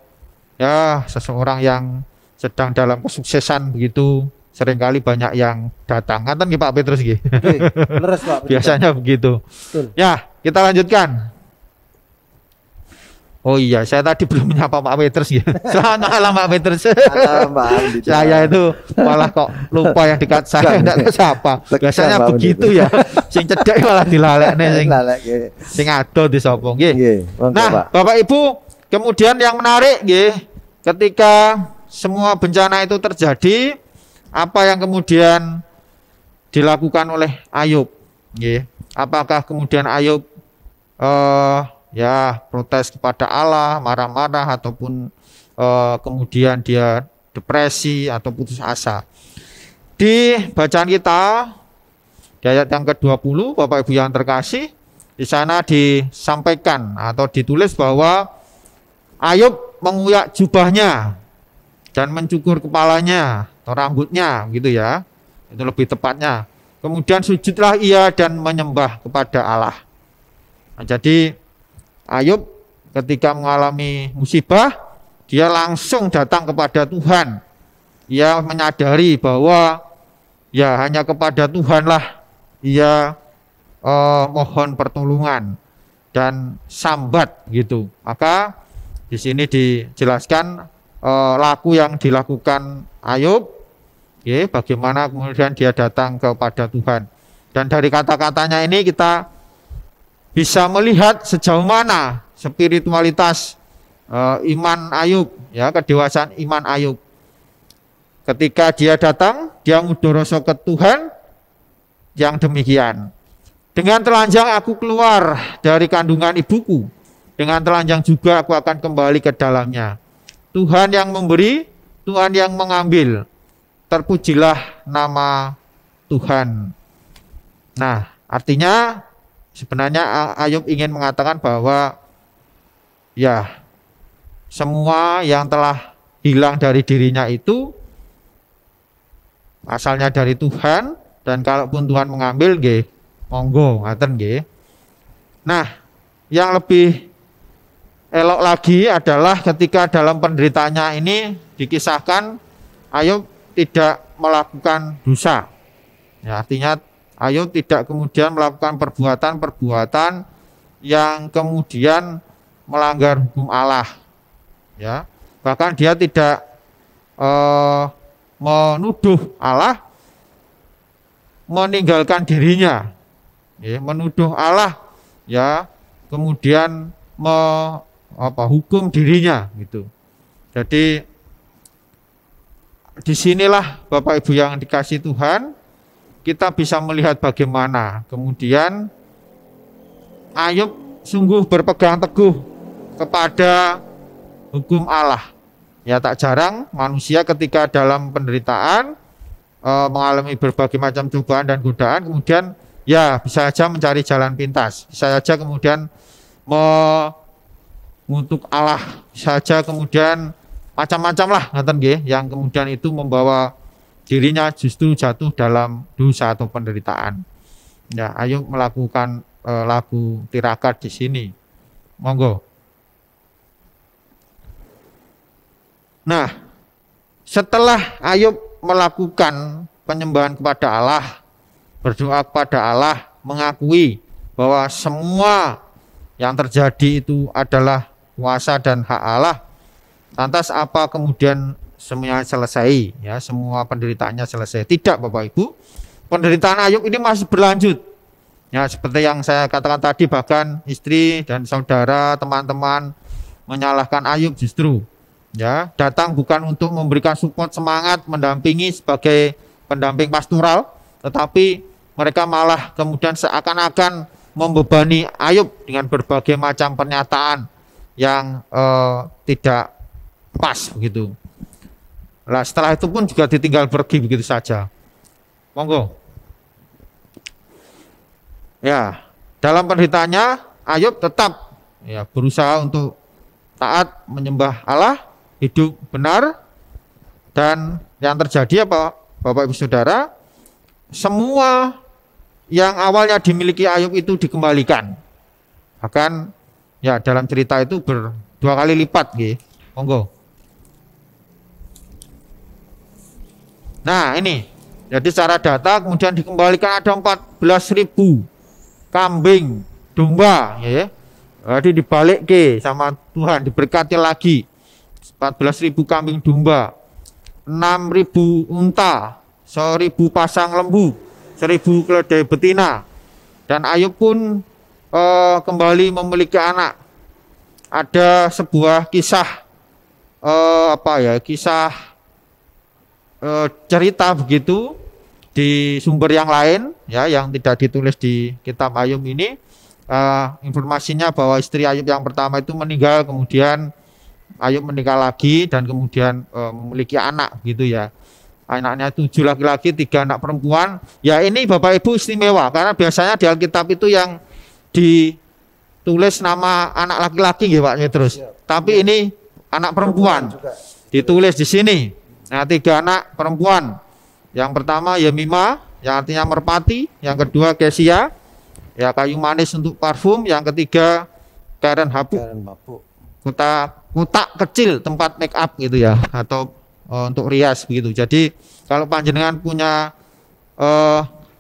ya seseorang yang sedang dalam kesuksesan begitu, seringkali banyak yang datang. Ngaten nggih Pak Petrus nggih. Leres Pak. Biasanya begitu. Betul. Ya, kita lanjutkan. Oh iya, saya tadi belum menyapa Pak Petrus ya. Selamat malam Pak Petrus. Saya itu malah kok lupa yang dekat saya, enggak siapa. Biasanya begitu ya. Sing cedek malah dilalekne sing ado di sapa nggih. Nah, Bapak Ibu, kemudian yang menarik nggih, ketika semua bencana itu terjadi, apa yang kemudian dilakukan oleh Ayub nggih? Apakah kemudian Ayub ya protes kepada Allah, marah-marah, ataupun kemudian dia depresi atau putus asa? Di bacaan kita di ayat yang ke-20, Bapak Ibu yang terkasih, di sana disampaikan atau ditulis bahwa Ayub menguyak jubahnya dan mencukur kepalanya atau rambutnya gitu ya, itu lebih tepatnya. Kemudian sujudlah ia dan menyembah kepada Allah. Nah, jadi Ayub ketika mengalami musibah, dia langsung datang kepada Tuhan. Ia menyadari bahwa ya hanya kepada Tuhanlah ia mohon pertolongan dan sambat gitu. Maka di sini dijelaskan laku yang dilakukan Ayub, ya, bagaimana kemudian dia datang kepada Tuhan. Dan dari kata-katanya ini kita bisa melihat sejauh mana spiritualitas iman Ayub, ya, kedewasaan iman Ayub. Ketika dia datang, dia mudoroso ke Tuhan yang demikian. Dengan telanjang aku keluar dari kandungan ibuku, dengan telanjang juga aku akan kembali ke dalamnya. Tuhan yang memberi, Tuhan yang mengambil. Terpujilah nama Tuhan. Nah, artinya sebenarnya Ayub ingin mengatakan bahwa ya semua yang telah hilang dari dirinya itu asalnya dari Tuhan, dan kalaupun Tuhan mengambil nggih monggo ngaten nggih. Nah, yang lebih elok lagi adalah ketika dalam penderitaannya ini dikisahkan Ayub tidak melakukan dosa. Ya, artinya Ayub tidak kemudian melakukan perbuatan-perbuatan yang kemudian melanggar hukum Allah. Ya, bahkan dia tidak menuduh Allah meninggalkan dirinya. Ya, menuduh Allah ya kemudian hukum dirinya gitu. Jadi disinilah Bapak Ibu yang dikasih Tuhan, kita bisa melihat bagaimana kemudian Ayub sungguh berpegang teguh kepada hukum Allah. Ya, tak jarang manusia ketika dalam penderitaan mengalami berbagai macam cobaan dan godaan, kemudian ya bisa saja mencari jalan pintas, bisa saja kemudian mengutuk Allah, bisa saja kemudian macam-macam lah ngaten nggih, yang kemudian itu membawa dirinya justru jatuh dalam dosa atau penderitaan. Ya, Ayub melakukan lagu tirakat di sini. Monggo. Nah, setelah Ayub melakukan penyembahan kepada Allah, berdoa kepada Allah, mengakui bahwa semua yang terjadi itu adalah kuasa dan hak Allah. Lantas apa kemudian semuanya selesai? Ya, semua penderitaannya selesai? Tidak, Bapak Ibu. Penderitaan Ayub ini masih berlanjut. Ya, seperti yang saya katakan tadi, bahkan istri dan saudara, teman-teman menyalahkan Ayub justru. Ya, datang bukan untuk memberikan support semangat, mendampingi sebagai pendamping pastoral, tetapi mereka malah kemudian seakan-akan membebani Ayub dengan berbagai macam pernyataan yang tidak pas begitu. Nah, setelah itu pun juga ditinggal pergi begitu saja. Monggo. Ya, dalam penderitaannya Ayub tetap ya berusaha untuk taat menyembah Allah, hidup benar, dan yang terjadi apa, Bapak Ibu Saudara, semua yang awalnya dimiliki Ayub itu dikembalikan. Bahkan ya dalam cerita itu dua kali lipat nggih. Monggo. Nah, ini. Jadi secara data kemudian dikembalikan ada 14.000 kambing, domba ya. Jadi dibalik sama Tuhan, diberkati lagi. 14.000 kambing domba, 6.000 unta, 1.000 pasang lembu, 1.000 keledai betina. Dan Ayub pun kembali memiliki anak. Ada sebuah kisah kisah cerita begitu di sumber yang lain ya, yang tidak ditulis di kitab Ayub ini. Informasinya bahwa istri Ayub yang pertama itu meninggal, kemudian Ayub menikah lagi dan kemudian memiliki anak gitu ya. Anaknya 7 laki-laki, 3 anak perempuan. Ya, ini Bapak Ibu istimewa karena biasanya di Alkitab itu yang ditulis nama anak laki-laki ya Pak terus. Tapi ini anak perempuan ditulis di sini. Nah, 3 anak perempuan. Yang pertama Yemima, yang artinya merpati. Yang kedua Kesia, ya kayu manis untuk parfum. Yang ketiga Karen Habuk, kotak kecil tempat make up gitu ya, atau untuk rias begitu. Jadi kalau panjenengan punya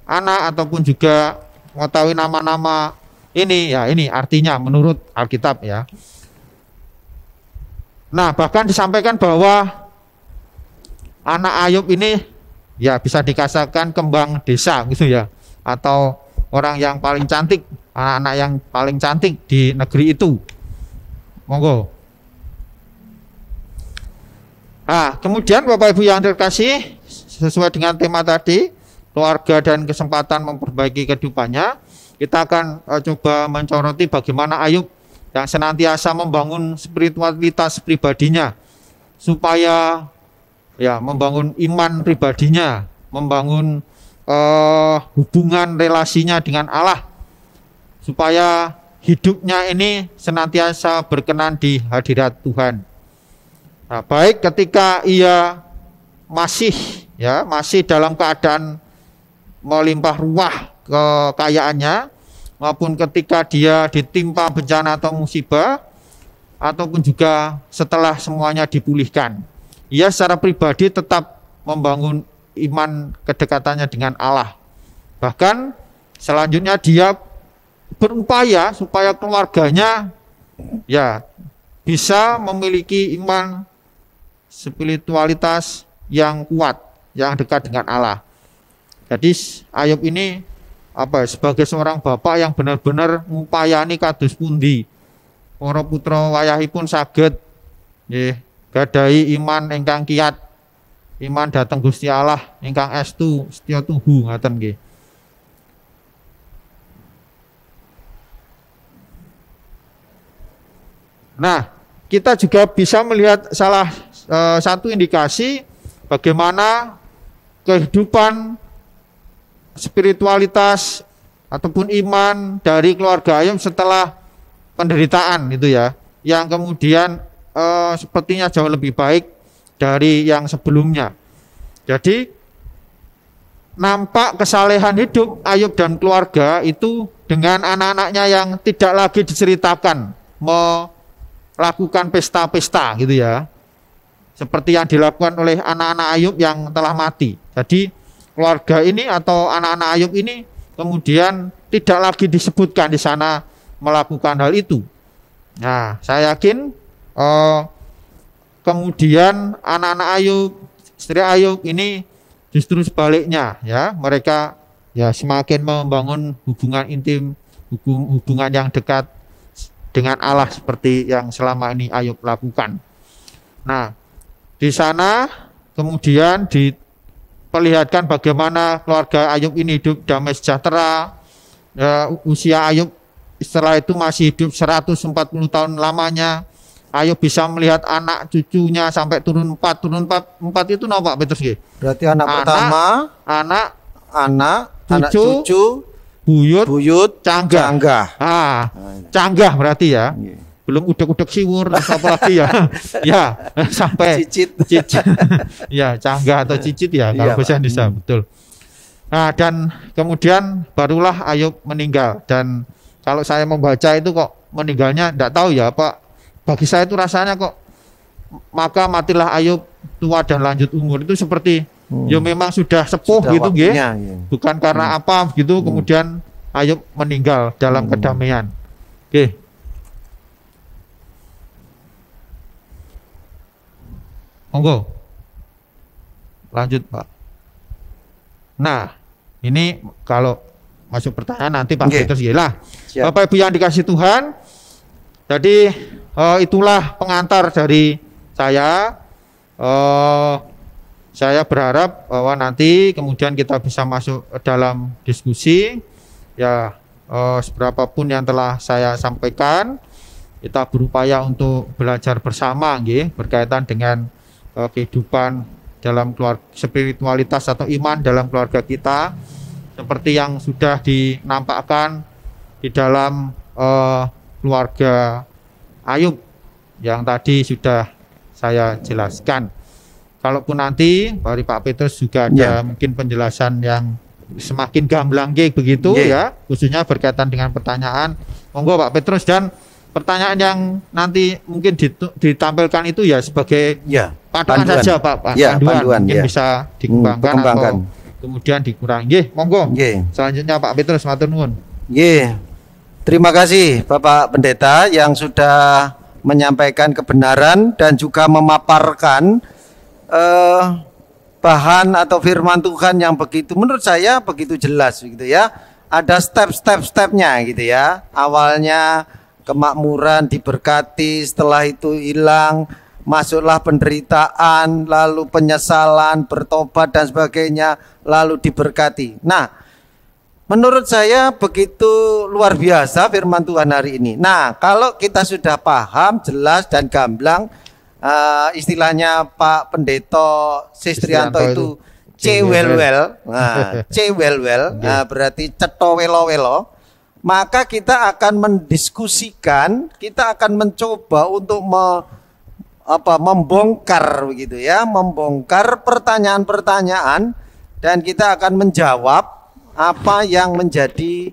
anak ataupun juga mengetahui nama-nama ini ya, ini artinya menurut Alkitab ya. Nah, bahkan disampaikan bahwa anak Ayub ini ya bisa dikatakan kembang desa gitu ya, atau orang yang paling cantik, anak-anak yang paling cantik di negeri itu. Monggo. Nah, kemudian Bapak Ibu yang terkasih, sesuai dengan tema tadi, keluarga dan kesempatan memperbaiki kehidupannya, kita akan coba mencoroti bagaimana Ayub yang senantiasa membangun spiritualitas pribadinya, supaya ya membangun iman pribadinya, membangun hubungan relasinya dengan Allah, supaya hidupnya ini senantiasa berkenan di hadirat Tuhan. Nah, baik ketika ia masih dalam keadaan melimpah ruah kekayaannya, maupun ketika dia ditimpa bencana atau musibah, ataupun juga setelah semuanya dipulihkan, ia secara pribadi tetap membangun iman kedekatannya dengan Allah. Bahkan selanjutnya dia berupaya supaya keluarganya ya bisa memiliki iman spiritualitas yang kuat, yang dekat dengan Allah. Jadi Ayub ini sebagai seorang bapak yang benar-benar ngupayani kados pundi para putra wayahipun saged nggih gadhahi iman ingkang kiyat iman dhateng Gusti Allah ingkang estu setya tuhu ngaten nggih. Nah, kita juga bisa melihat salah satu indikasi bagaimana kehidupan spiritualitas ataupun iman dari keluarga Ayub setelah penderitaan itu ya, yang kemudian sepertinya jauh lebih baik dari yang sebelumnya. Jadi nampak kesalehan hidup Ayub dan keluarga itu dengan anak-anaknya yang tidak lagi diceritakan melakukan pesta-pesta gitu ya, seperti yang dilakukan oleh anak-anak Ayub yang telah mati. Jadi keluarga ini atau anak-anak Ayub ini kemudian tidak lagi disebutkan di sana melakukan hal itu. Nah, saya yakin kemudian anak-anak Ayub, istri Ayub ini justru sebaliknya ya, mereka ya semakin membangun hubungan intim, hubungan yang dekat dengan Allah seperti yang selama ini Ayub lakukan. Nah, di sana kemudian diperlihatkan bagaimana keluarga Ayub ini hidup damai sejahtera. Usia Ayub setelah itu masih hidup 140 tahun lamanya. Ayub bisa melihat anak cucunya sampai turun 4 itu napa Pak Petrus nggih? Berarti anak pertama, anak cucu, buyut, canggah. Canggah berarti ya. Belum udek-udek siwur apa lagi ya. Ya, sampai cicit. Ya, canggah atau cicit ya kalau bahasa Indonesia, betul. Nah, dan kemudian barulah Ayub meninggal, dan kalau saya membaca itu kok meninggalnya enggak tahu ya, Pak. Bagi saya itu rasanya kok maka matilah Ayub tua dan lanjut umur, itu seperti ya memang sudah sepuh gitu nggih. Bukan karena apa gitu kemudian Ayub meninggal dalam kedamaian. Oke. Monggo. Lanjut, Pak. Nah, ini kalau masuk pertanyaan nanti Pak Petrus lah. Bapak Ibu yang dikasih Tuhan, jadi itulah pengantar dari saya. Saya berharap bahwa nanti kemudian kita bisa masuk dalam diskusi ya, seberapapun yang telah saya sampaikan, kita berupaya untuk belajar bersama nggih, berkaitan dengan kehidupan dalam keluarga, spiritualitas atau iman dalam keluarga kita, seperti yang sudah dinampakkan di dalam keluarga Ayub yang tadi sudah saya jelaskan. Kalaupun nanti dari Pak Petrus juga ada mungkin penjelasan yang semakin gamblang begitu ya, khususnya berkaitan dengan pertanyaan, monggo Pak Petrus. Dan pertanyaan yang nanti mungkin ditampilkan itu ya sebagai panduan saja Pak, panduan mungkin bisa dikembangkan atau kemudian dikurangi. Monggo. Selanjutnya Pak Petrus, matur nuwun. Terima kasih Bapak Pendeta yang sudah menyampaikan kebenaran dan juga memaparkan bahan atau firman Tuhan yang begitu, menurut saya begitu jelas gitu ya. Ada step-stepnya gitu ya. Awalnya kemakmuran diberkati, setelah itu hilang, masuklah penderitaan, lalu penyesalan, bertobat dan sebagainya, lalu diberkati. Nah, menurut saya begitu luar biasa firman Tuhan hari ini. Nah, kalau kita sudah paham, jelas dan gamblang, istilahnya Pak Pendeta Sistrianto itu cewel-wel, berarti cetho welo-welo. Maka kita akan mendiskusikan, kita akan mencoba untuk membongkar begitu ya, membongkar pertanyaan-pertanyaan, dan kita akan menjawab apa yang menjadi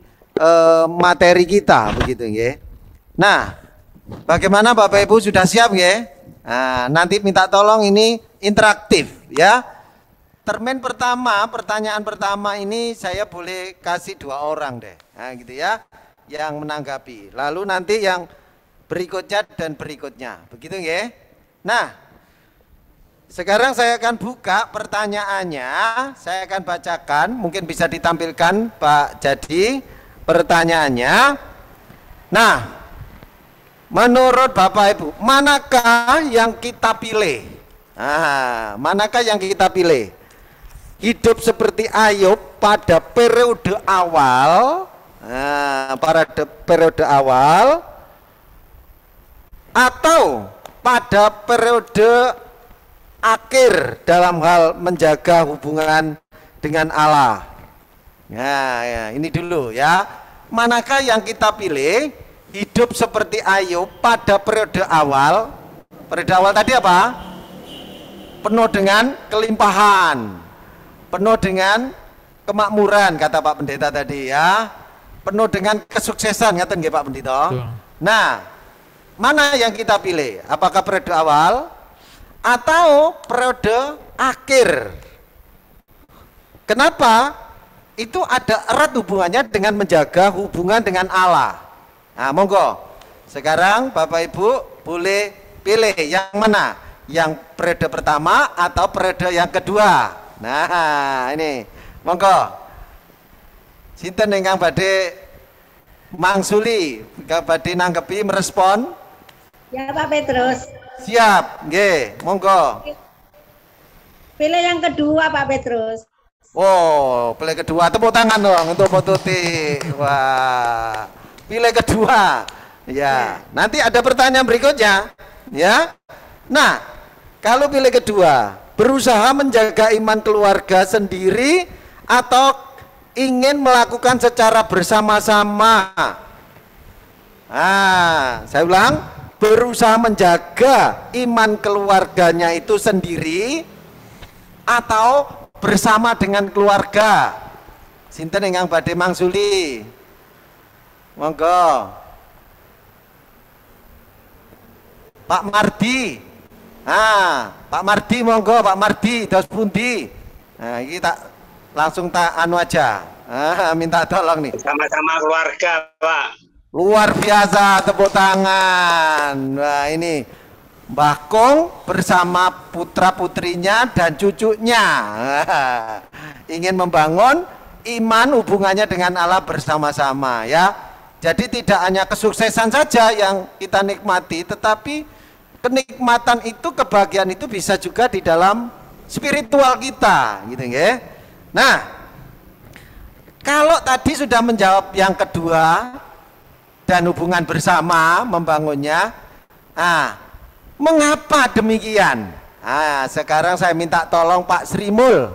materi kita begitu ya. Nah, bagaimana Bapak Ibu, sudah siap ya? Nah, nanti minta tolong ini interaktif ya. Termin pertama, pertanyaan pertama ini saya boleh kasih 2 orang deh, nah gitu ya, yang menanggapi. Lalu nanti yang berikutnya dan berikutnya, begitu ya. Nah, sekarang saya akan buka pertanyaannya, saya akan bacakan, mungkin bisa ditampilkan Pak Jadi pertanyaannya. Nah, menurut Bapak Ibu, manakah yang kita pilih? Manakah yang kita pilih? Hidup seperti Ayub pada periode awal, periode awal, atau pada periode akhir dalam hal menjaga hubungan dengan Allah. Nah, ya, ini dulu ya. Manakah yang kita pilih? Hidup seperti Ayub pada periode awal. Periode awal tadi apa? Penuh dengan kelimpahan, penuh dengan kemakmuran, kata Pak Pendeta tadi ya. Penuh dengan kesuksesan, ngaten nggih Pak Pendeta. Nah, mana yang kita pilih? Apakah periode awal atau periode akhir? Kenapa? Itu ada erat hubungannya dengan menjaga hubungan dengan Allah. Nah, monggo. Sekarang Bapak Ibu boleh pilih yang mana? Yang periode pertama atau periode yang kedua? Nah, ini. Monggo. Sinten ingkang badhe mangsuli, badhe nanggepi merespon? Ya Pak Petrus. Siap, nggih, monggo. Pilih yang kedua Pak Petrus. Oh, pilih kedua. Tepuk tangan dong untuk Mbok Tuti. Wah, pilih kedua. Ya, nanti ada pertanyaan berikutnya. Ya. Nah, kalau pilih kedua, berusaha menjaga iman keluarga sendiri atau ingin melakukan secara bersama-sama? Saya ulang, berusaha menjaga iman keluarganya itu sendiri atau bersama dengan keluarga. Sinten ingkang badhe mangsuli? Monggo. Pak Mardi. Pak Mardi monggo, Pak Mardi dos pundi? Nah, iki tak langsung tak anu aja. Minta tolong nih. Sama-sama keluarga, Pak. Luar biasa, tepuk tangan. Nah, ini Mbah Kong bersama putra-putrinya dan cucunya ingin membangun iman hubungannya dengan Allah bersama-sama ya. Jadi tidak hanya kesuksesan saja yang kita nikmati, tetapi kenikmatan itu, kebahagiaan itu bisa juga di dalam spiritual kita, gitu ya. Nah, kalau tadi sudah menjawab yang kedua dan hubungan bersama membangunnya, mengapa demikian? Sekarang saya minta tolong Pak Sri Mul.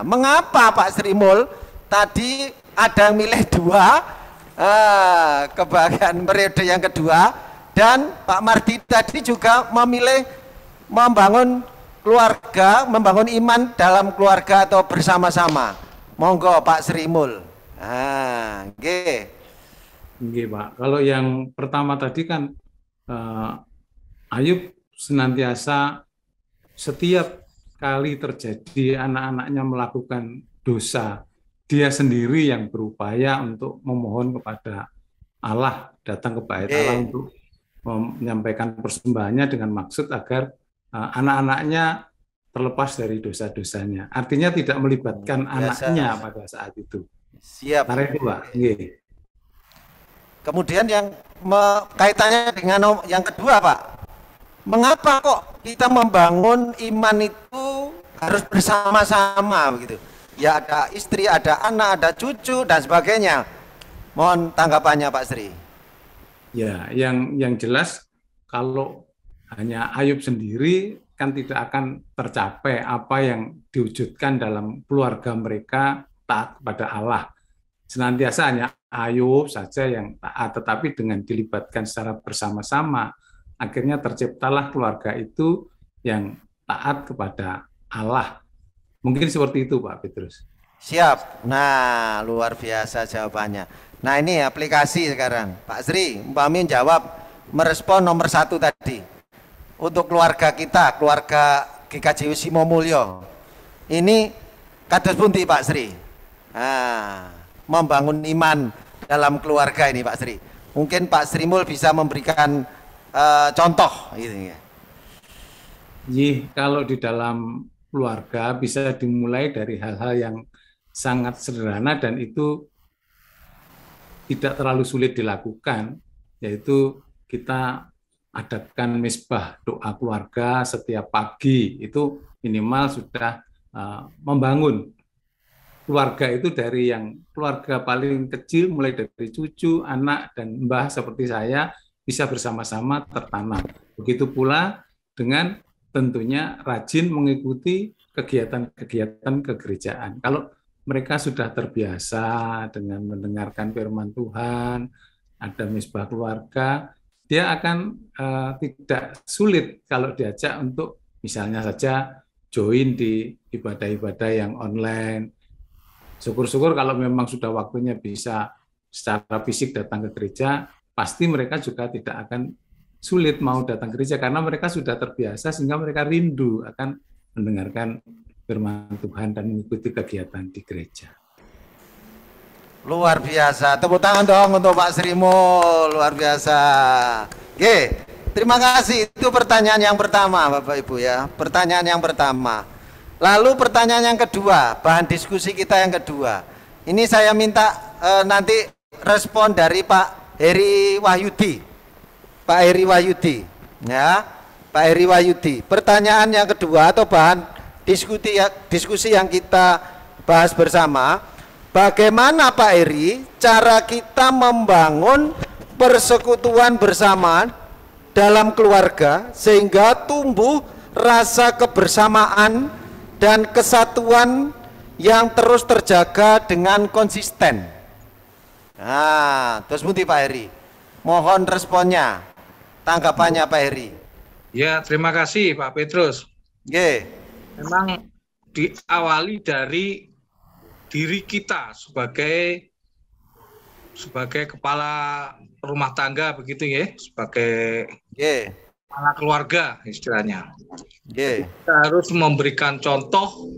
Mengapa Pak Sri Mul tadi ada yang milih dua, kebahagiaan periode yang kedua, dan Pak Mardi tadi juga memilih membangun keluarga, membangun iman dalam keluarga atau bersama-sama. Monggo Pak Sri Mul. Nggih, Pak. Kalau yang pertama tadi kan Ayub senantiasa setiap kali terjadi anak-anaknya melakukan dosa, dia sendiri yang berupaya untuk memohon kepada Allah, datang ke bait Allah untuk menyampaikan persembahannya dengan maksud agar anak-anaknya terlepas dari dosa-dosanya. Artinya tidak melibatkan anaknya pada saat itu. Siap. Karena itu, Pak. Nggih. Kemudian yang kaitannya dengan yang kedua, Pak. Mengapa kok kita membangun iman itu harus bersama-sama begitu? Ya ada istri, ada anak, ada cucu dan sebagainya. Mohon tanggapannya Pak Sri. Ya, yang jelas kalau hanya Ayub sendiri kan tidak akan tercapai apa yang diwujudkan dalam keluarga mereka taat kepada Allah. Senantiasa hanya Ayub saja yang taat, tetapi dengan dilibatkan secara bersama-sama, akhirnya terciptalah keluarga itu yang taat kepada Allah. Mungkin seperti itu Pak Petrus. Siap. Nah, luar biasa jawabannya. Nah, ini aplikasi sekarang. Pak Sri, umpami jawab, merespon nomor 1 tadi. Untuk keluarga kita, keluarga GKJ Simo Mulyo. Ini kados pundi Pak Sri? Membangun iman dalam keluarga ini Pak Sri. Mungkin Pak Sri Mul bisa memberikan contoh gitu ya. Kalau di dalam keluarga bisa dimulai dari hal-hal yang sangat sederhana dan itu tidak terlalu sulit dilakukan, yaitu kita adatkan misbah doa keluarga setiap pagi, itu minimal sudah membangun keluarga itu dari yang keluarga paling kecil, mulai dari cucu, anak, dan mbah seperti saya, bisa bersama-sama tertanam. Begitu pula dengan tentunya rajin mengikuti kegiatan-kegiatan kegerejaan. Kalau mereka sudah terbiasa dengan mendengarkan firman Tuhan, ada misbah keluarga, dia akan tidak sulit kalau diajak untuk misalnya saja join di ibadah-ibadah yang online. Syukur-syukur kalau memang sudah waktunya bisa secara fisik datang ke gereja, pasti mereka juga tidak akan sulit mau datang ke gereja karena mereka sudah terbiasa sehingga mereka rindu akan mendengarkan firman Tuhan dan mengikuti kegiatan di gereja. Luar biasa. Tepuk tangan dong untuk Pak Srimo, luar biasa. Oke, terima kasih. Itu pertanyaan yang pertama Bapak Ibu ya. Pertanyaan yang pertama. Lalu pertanyaan yang kedua, bahan diskusi kita yang kedua. Ini saya minta nanti respon dari Pak Heri Wahyudi. Pak Heri Wahyudi, ya, Pak Heri Wahyudi. Pertanyaan yang kedua atau bahan diskusi yang kita bahas bersama, bagaimana Pak Heri cara kita membangun persekutuan bersama dalam keluarga sehingga tumbuh rasa kebersamaan dan kesatuan yang terus terjaga dengan konsisten. Nah, terus muti Pak Heri. Mohon responnya, tanggapannya Pak Heri. Ya, terima kasih Pak Petrus. Memang diawali dari diri kita sebagai kepala rumah tangga begitu ya, sebagai kepala keluarga istilahnya. Kita harus memberikan contoh,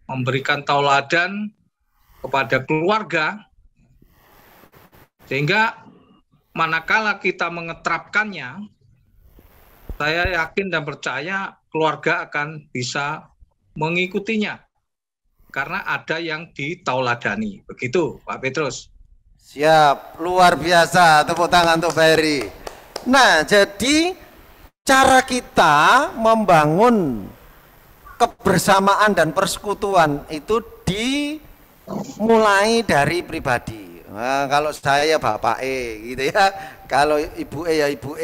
memberikan tauladan kepada keluarga, sehingga manakala kita mengeterapkannya, saya yakin dan percaya keluarga akan bisa mengikutinya, karena ada yang ditauladani. Begitu Pak Petrus. Siap, luar biasa. Tepuk tangan untuk Pak Heri. Nah, jadi cara kita membangun kebersamaan dan persekutuan itu dimulai dari pribadi. Nah, kalau saya Bapak gitu ya, kalau Ibu ya Ibu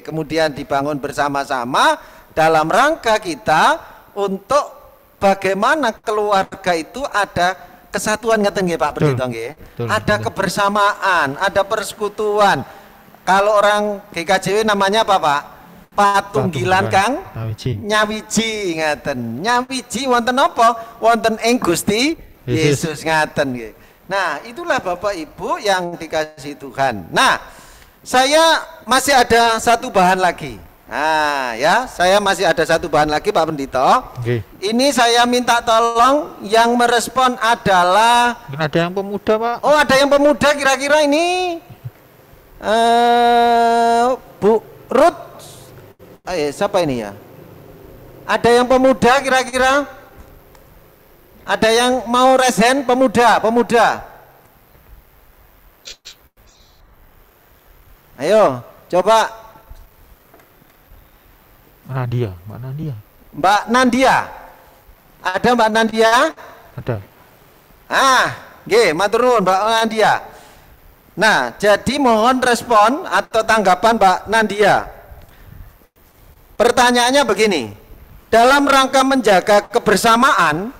kemudian dibangun bersama-sama dalam rangka kita untuk bagaimana keluarga itu ada kesatuan, ngeten nggih Pak Pendeta nggih. Ada kebersamaan, ada persekutuan. Kalau orang GKJW namanya apa Pak? Patunggilan Kang Nyawiji ngaten. Nyawiji wonten apa? Wonten ing Gusti Yesus ngaten nggih. Nah, itulah Bapak Ibu yang dikasihi Tuhan. Nah, saya masih ada satu bahan lagi. Nah, ya, saya masih ada satu bahan lagi Pak Pendito. Ini saya minta tolong yang merespon adalah ada yang pemuda Pak. Oh, ada yang pemuda kira-kira ini Bu Ruth. Siapa ini ya? Ada yang pemuda kira-kira? Ada yang mau resen pemuda? Ayo, coba. Mana dia? Mbak Nandia. Ada Mbak Nandia? Ada. Nggih, matur nuwun Mbak Nandia. Nah, jadi mohon respon atau tanggapan Mbak Nandia. Pertanyaannya begini, dalam rangka menjaga kebersamaan,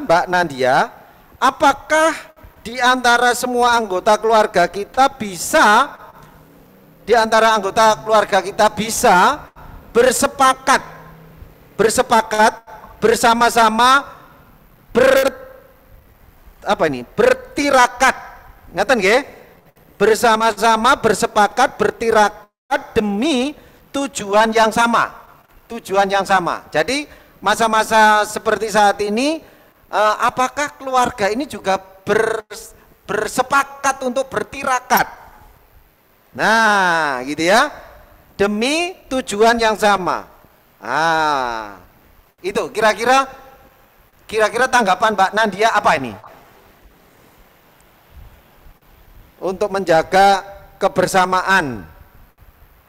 Mbak Nandia, apakah di antara semua anggota keluarga kita bisa bersepakat bersama-sama bertirakat, ngeten nggih? Bersama-sama bersepakat bertirakat demi tujuan yang sama. Jadi masa-masa seperti saat ini, apakah keluarga ini juga bersepakat untuk bertirakat? Nah, gitu ya, demi tujuan yang sama. Itu kira-kira tanggapan Mbak Nandia apa ini? Untuk menjaga kebersamaan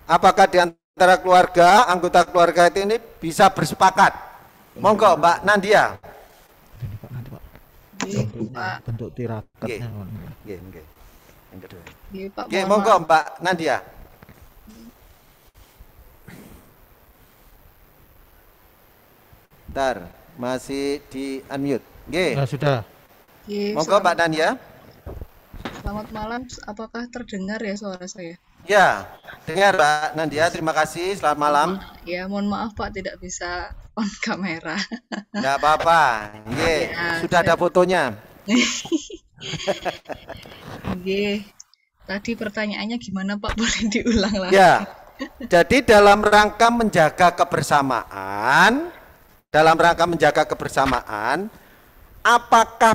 Apakah di antara keluarga, anggota keluarga ini bisa bersepakat? Monggo Mbak Nandia. Bentuk tirakatnya. Nggih. Yang kedua. Pak, Nggih, monggo Mbak Nandia. Bentar, masih di unmute. Nggih. Ya, sudah. Monggo Mbak Nandia. Selamat malam, apakah terdengar ya suara saya? Ya, dengar Mbak Nandia, terima kasih, selamat malam. Ya, mohon maaf Pak, tidak bisa on kamera. Enggak apa-apa, sudah ada fotonya. Nggih. Tadi pertanyaannya gimana Pak, boleh diulang lagi? Ya, jadi dalam rangka menjaga kebersamaan, apakah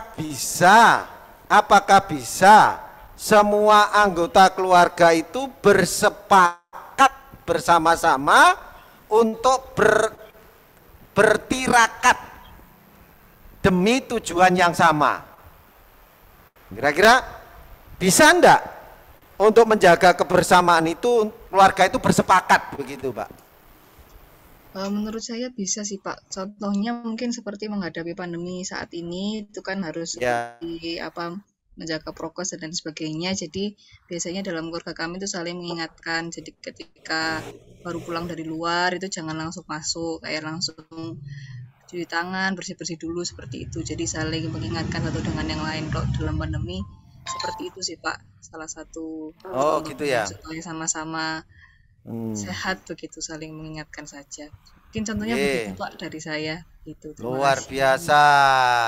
bisa semua anggota keluarga itu bersepakat bersama-sama untuk bertirakat demi tujuan yang sama? Kira-kira bisa enggak untuk menjaga kebersamaan itu keluarga itu bersepakat begitu, Pak? Menurut saya bisa sih Pak. Contohnya mungkin seperti menghadapi pandemi saat ini itu kan harus menjaga prokes dan sebagainya. Jadi biasanya dalam keluarga kami itu saling mengingatkan. Jadi ketika baru pulang dari luar itu jangan langsung masuk, kayak langsung cuci tangan, bersih-bersih dulu seperti itu. Jadi saling mengingatkan satu dengan yang lain. Kalau dalam pandemi seperti itu sih Pak. Salah satu gitu ya. Supaya sama-sama sehat begitu, saling mengingatkan saja. Mungkin contohnya begitu Pak dari saya. Gitu. Luar biasa.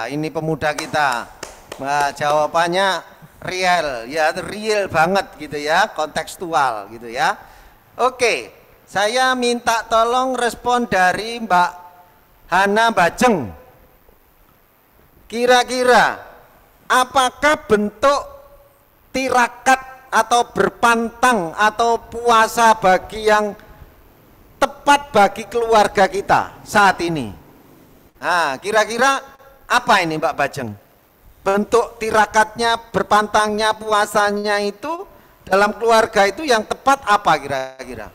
Ini pemuda kita. Nah, jawabannya real banget gitu ya, kontekstual gitu ya. Oke, saya minta tolong respon dari Mbak Hana Bajeng. Kira-kira apakah bentuk tirakat atau berpantang atau puasa bagi yang tepat bagi keluarga kita saat ini? Nah, kira-kira apa ini Mbak Bajeng? Bentuk tirakatnya, berpantangnya, puasanya itu dalam keluarga itu yang tepat apa kira-kira?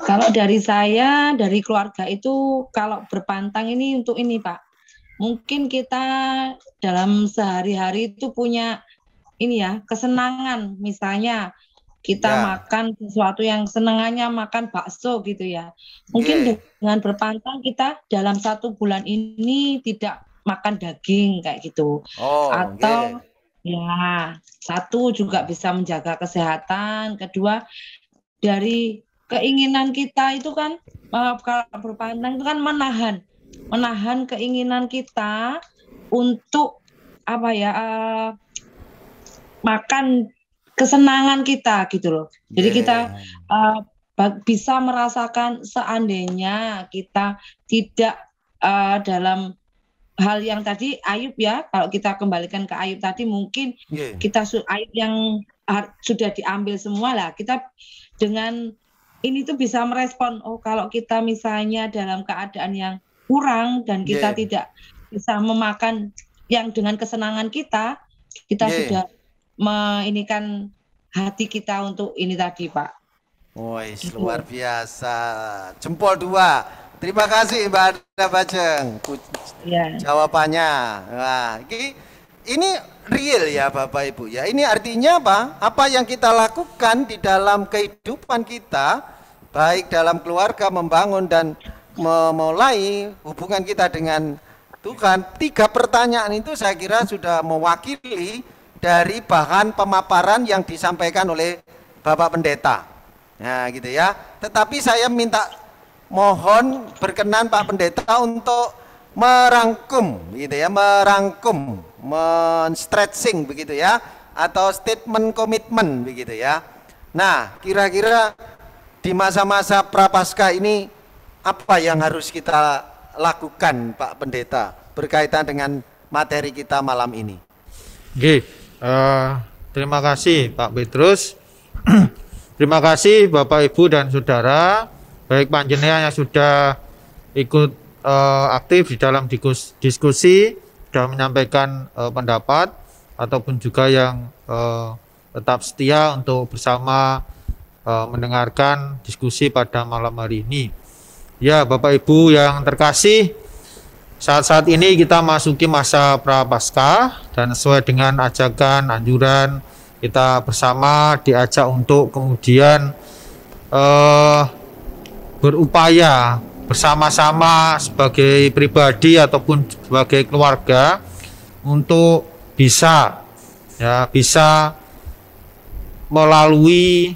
Kalau dari saya, dari keluarga itu kalau berpantang ini untuk ini Pak. Mungkin kita dalam sehari-hari itu punya ini ya, kesenangan. Misalnya kita makan sesuatu yang senangannya makan bakso gitu ya. Mungkin dengan berpantang kita dalam 1 bulan ini tidak makan daging kayak gitu. Atau ya, satu juga bisa menjaga kesehatan. Kedua, dari keinginan kita itu kan kalau berpantang itu kan menahan keinginan kita untuk makan kesenangan kita gitu loh. Jadi kita bisa merasakan seandainya kita tidak dalam hal yang tadi Ayub ya, kalau kita kembalikan ke Ayub tadi mungkin kita Ayub yang sudah diambil semua lah, kita dengan ini tuh bisa merespon, kalau kita misalnya dalam keadaan yang kurang dan kita tidak bisa memakan yang dengan kesenangan kita sudah meinikan hati kita untuk ini tadi Pak. Luar biasa, jempol 2. Terima kasih Mbak Hana Bajeng. Jawabannya. Nah, ini real ya Bapak Ibu ya. Ini artinya apa? Apa yang kita lakukan di dalam kehidupan kita, baik dalam keluarga, membangun dan memulai hubungan kita dengan Tuhan. 3 pertanyaan itu saya kira sudah mewakili dari bahan pemaparan yang disampaikan oleh Bapak Pendeta. Nah, gitu ya. Tetapi saya mohon berkenan Pak Pendeta untuk merangkum gitu ya, men-stretching begitu ya, atau statement komitmen begitu ya. Nah, kira-kira di masa-masa prapaskah ini apa yang harus kita lakukan Pak Pendeta berkaitan dengan materi kita malam ini? Terima kasih Pak Petrus. Terima kasih Bapak Ibu dan Saudara, baik panjenengan yang sudah ikut aktif di dalam diskusi, sudah menyampaikan pendapat, ataupun juga yang tetap setia untuk bersama mendengarkan diskusi pada malam hari ini. Ya, Bapak Ibu yang terkasih, saat-saat ini kita masuki masa prapaskah dan sesuai dengan ajakan, anjuran, kita bersama diajak untuk kemudian berupaya bersama-sama sebagai pribadi ataupun sebagai keluarga untuk bisa melalui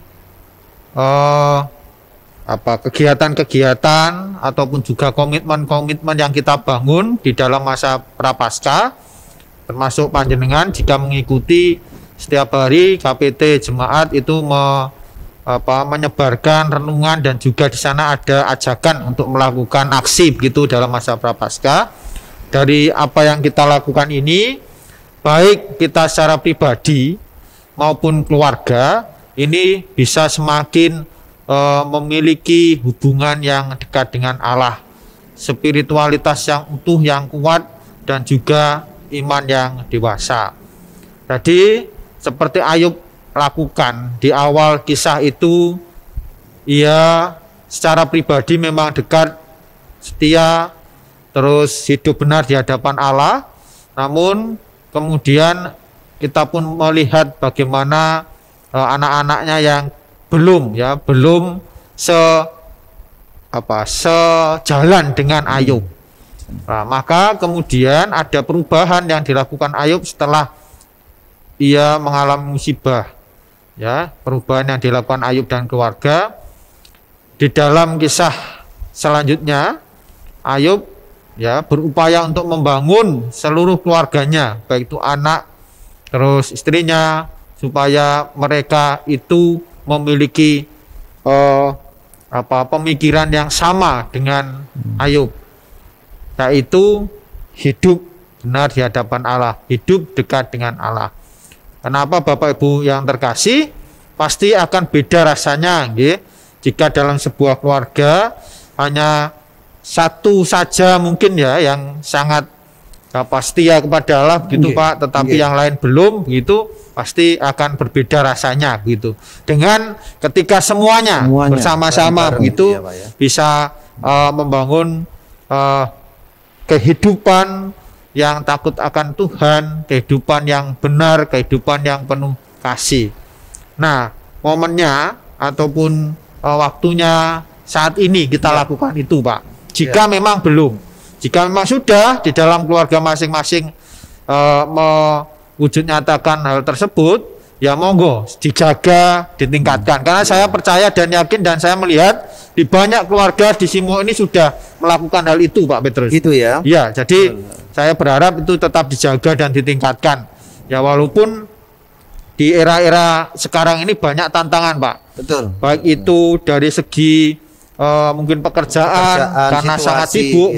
kegiatan-kegiatan ataupun juga komitmen-komitmen yang kita bangun di dalam masa prapaskah, termasuk panjenengan jika mengikuti setiap hari KPT jemaat itu menyebarkan renungan dan juga di sana ada ajakan untuk melakukan aksi begitu dalam masa prapaskah. Dari apa yang kita lakukan ini, baik kita secara pribadi maupun keluarga, ini bisa semakin memiliki hubungan yang dekat dengan Allah, spiritualitas yang utuh, yang kuat, dan juga iman yang dewasa. Jadi seperti Ayub lakukan di awal kisah itu, ia secara pribadi memang dekat, setia, terus hidup benar di hadapan Allah. Namun kemudian kita pun melihat bagaimana anak-anaknya yang belum sejalan dengan Ayub. Nah, maka kemudian ada perubahan yang dilakukan Ayub setelah ia mengalami musibah. Ya, perubahan yang dilakukan Ayub dan keluarga. Di dalam kisah selanjutnya, Ayub berupaya untuk membangun seluruh keluarganya, baik itu anak, terus istrinya, supaya mereka itu memiliki pemikiran yang sama dengan Ayub, yaitu hidup benar di hadapan Allah, hidup dekat dengan Allah. Kenapa Bapak Ibu yang terkasih, pasti akan beda rasanya jika dalam sebuah keluarga hanya satu saja mungkin yang sangat setia kepada Allah begitu Pak, tetapi yang lain belum begitu, pasti akan berbeda rasanya gitu. Dengan ketika semuanya bersama-sama begitu bisa membangun kehidupan yang takut akan Tuhan, kehidupan yang benar, kehidupan yang penuh kasih. Nah, momennya ataupun waktunya saat ini kita lakukan itu Pak. Jika memang belum, jika memang sudah di dalam keluarga masing-masing mewujud nyatakan hal tersebut, ya monggo dijaga, ditingkatkan. Karena saya percaya dan yakin dan saya melihat di banyak keluarga di Simo ini sudah melakukan hal itu Pak Petrus. Itu ya. Ya, jadi saya berharap itu tetap dijaga dan ditingkatkan. Ya, walaupun di era-era sekarang ini banyak tantangan Pak. Betul. Baik itu dari segi mungkin pekerjaan karena situasi, sangat sibuk,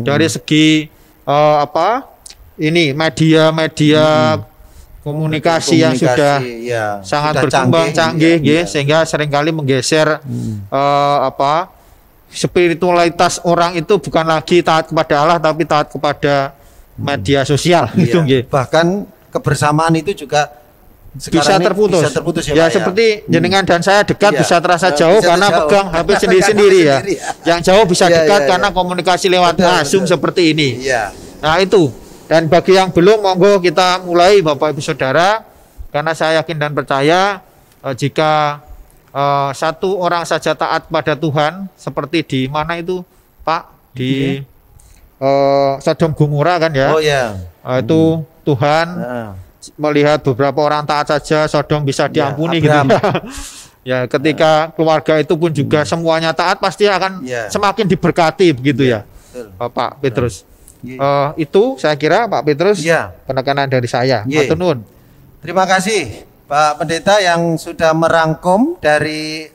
dari segi media komunikasi yang sudah sangat berkembang canggih, sehingga seringkali menggeser spiritualitas orang itu bukan lagi taat kepada Allah tapi taat kepada media sosial. Bahkan kebersamaan itu juga bisa terputus ya, seperti jenengan dan saya dekat bisa terasa jauh karena pegang HP sendiri-sendiri ya. Yang jauh bisa dekat karena komunikasi lewat Zoom seperti ini. Nah itu, dan bagi yang belum, monggo kita mulai Bapak Ibu Saudara, karena saya yakin dan percaya jika satu orang saja taat pada Tuhan, seperti di mana itu Pak, di Sodom Gomora kan ya. Itu Tuhan melihat beberapa orang taat saja Sodom bisa diampuni gitu ya. Ketika keluarga itu pun juga semuanya taat, pasti akan semakin diberkati begitu ya Pak Petrus. Itu saya kira Pak Petrus penekanan dari saya. Matur nuwun. Terima kasih Pak Pendeta yang sudah merangkum dari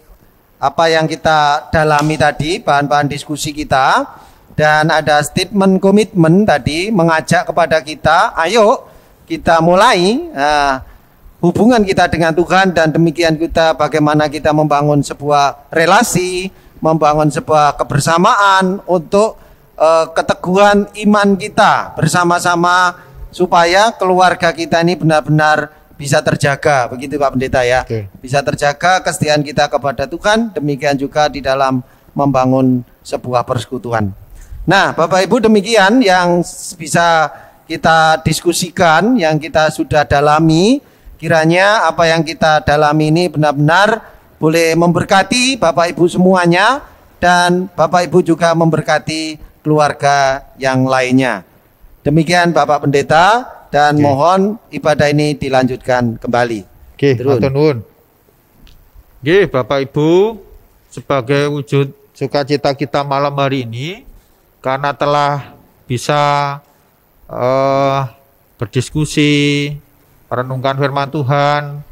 apa yang kita dalami tadi, bahan-bahan diskusi kita, dan ada statement komitmen tadi mengajak kepada kita, ayo kita mulai hubungan kita dengan Tuhan, dan demikian kita bagaimana kita membangun sebuah relasi, membangun sebuah kebersamaan untuk keteguhan iman kita bersama-sama, supaya keluarga kita ini benar-benar bisa terjaga, begitu Pak Pendeta ya. Bisa terjaga kesetiaan kita kepada Tuhan, demikian juga di dalam membangun sebuah persekutuan. Nah, Bapak Ibu, demikian yang bisa kita diskusikan, yang kita sudah dalami. Kiranya apa yang kita dalami ini benar-benar boleh memberkati Bapak Ibu semuanya, dan Bapak Ibu juga memberkati keluarga yang lainnya. Demikian Bapak Pendeta, dan mohon ibadah ini dilanjutkan kembali. Oke, matur nuwun. Nggih, Bapak Ibu, sebagai wujud sukacita kita malam hari ini karena telah bisa berdiskusi, merenungkan firman Tuhan,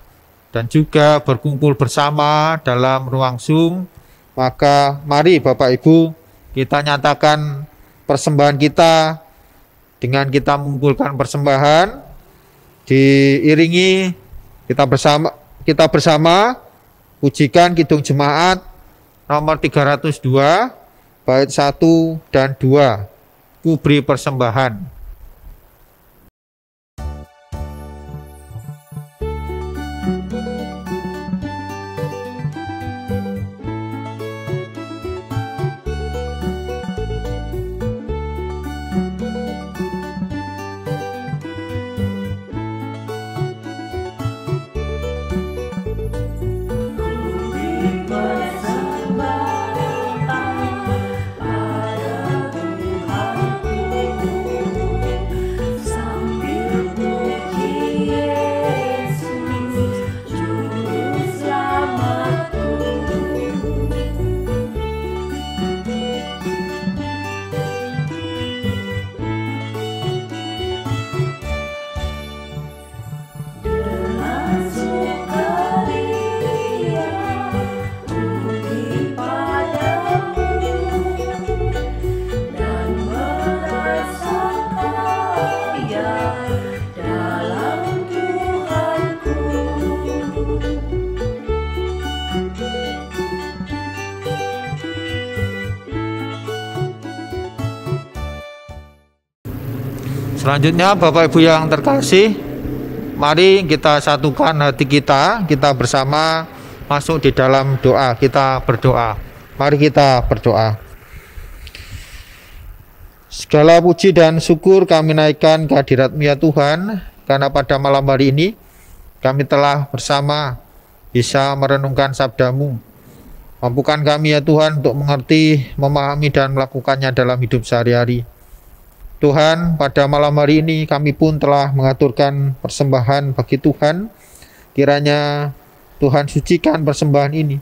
dan juga berkumpul bersama dalam ruang Zoom, maka mari Bapak Ibu kita nyatakan persembahan kita dengan kita mengumpulkan persembahan, diiringi kita bersama pujikan Kidung Jemaat nomor 302 bait 1 dan 2, Ku beri persembahan. Selanjutnya Bapak Ibu yang terkasih, mari kita satukan hati kita bersama masuk di dalam doa. Kita berdoa. Mari kita berdoa. Segala puji dan syukur kami naikkan kehadirat-Mu ya Tuhan, karena pada malam hari ini kami telah bersama bisa merenungkan sabda-Mu. Mampukan kami ya Tuhan untuk mengerti, memahami dan melakukannya dalam hidup sehari-hari. Tuhan, pada malam hari ini kami pun telah mengaturkan persembahan bagi Tuhan. Kiranya Tuhan sucikan persembahan ini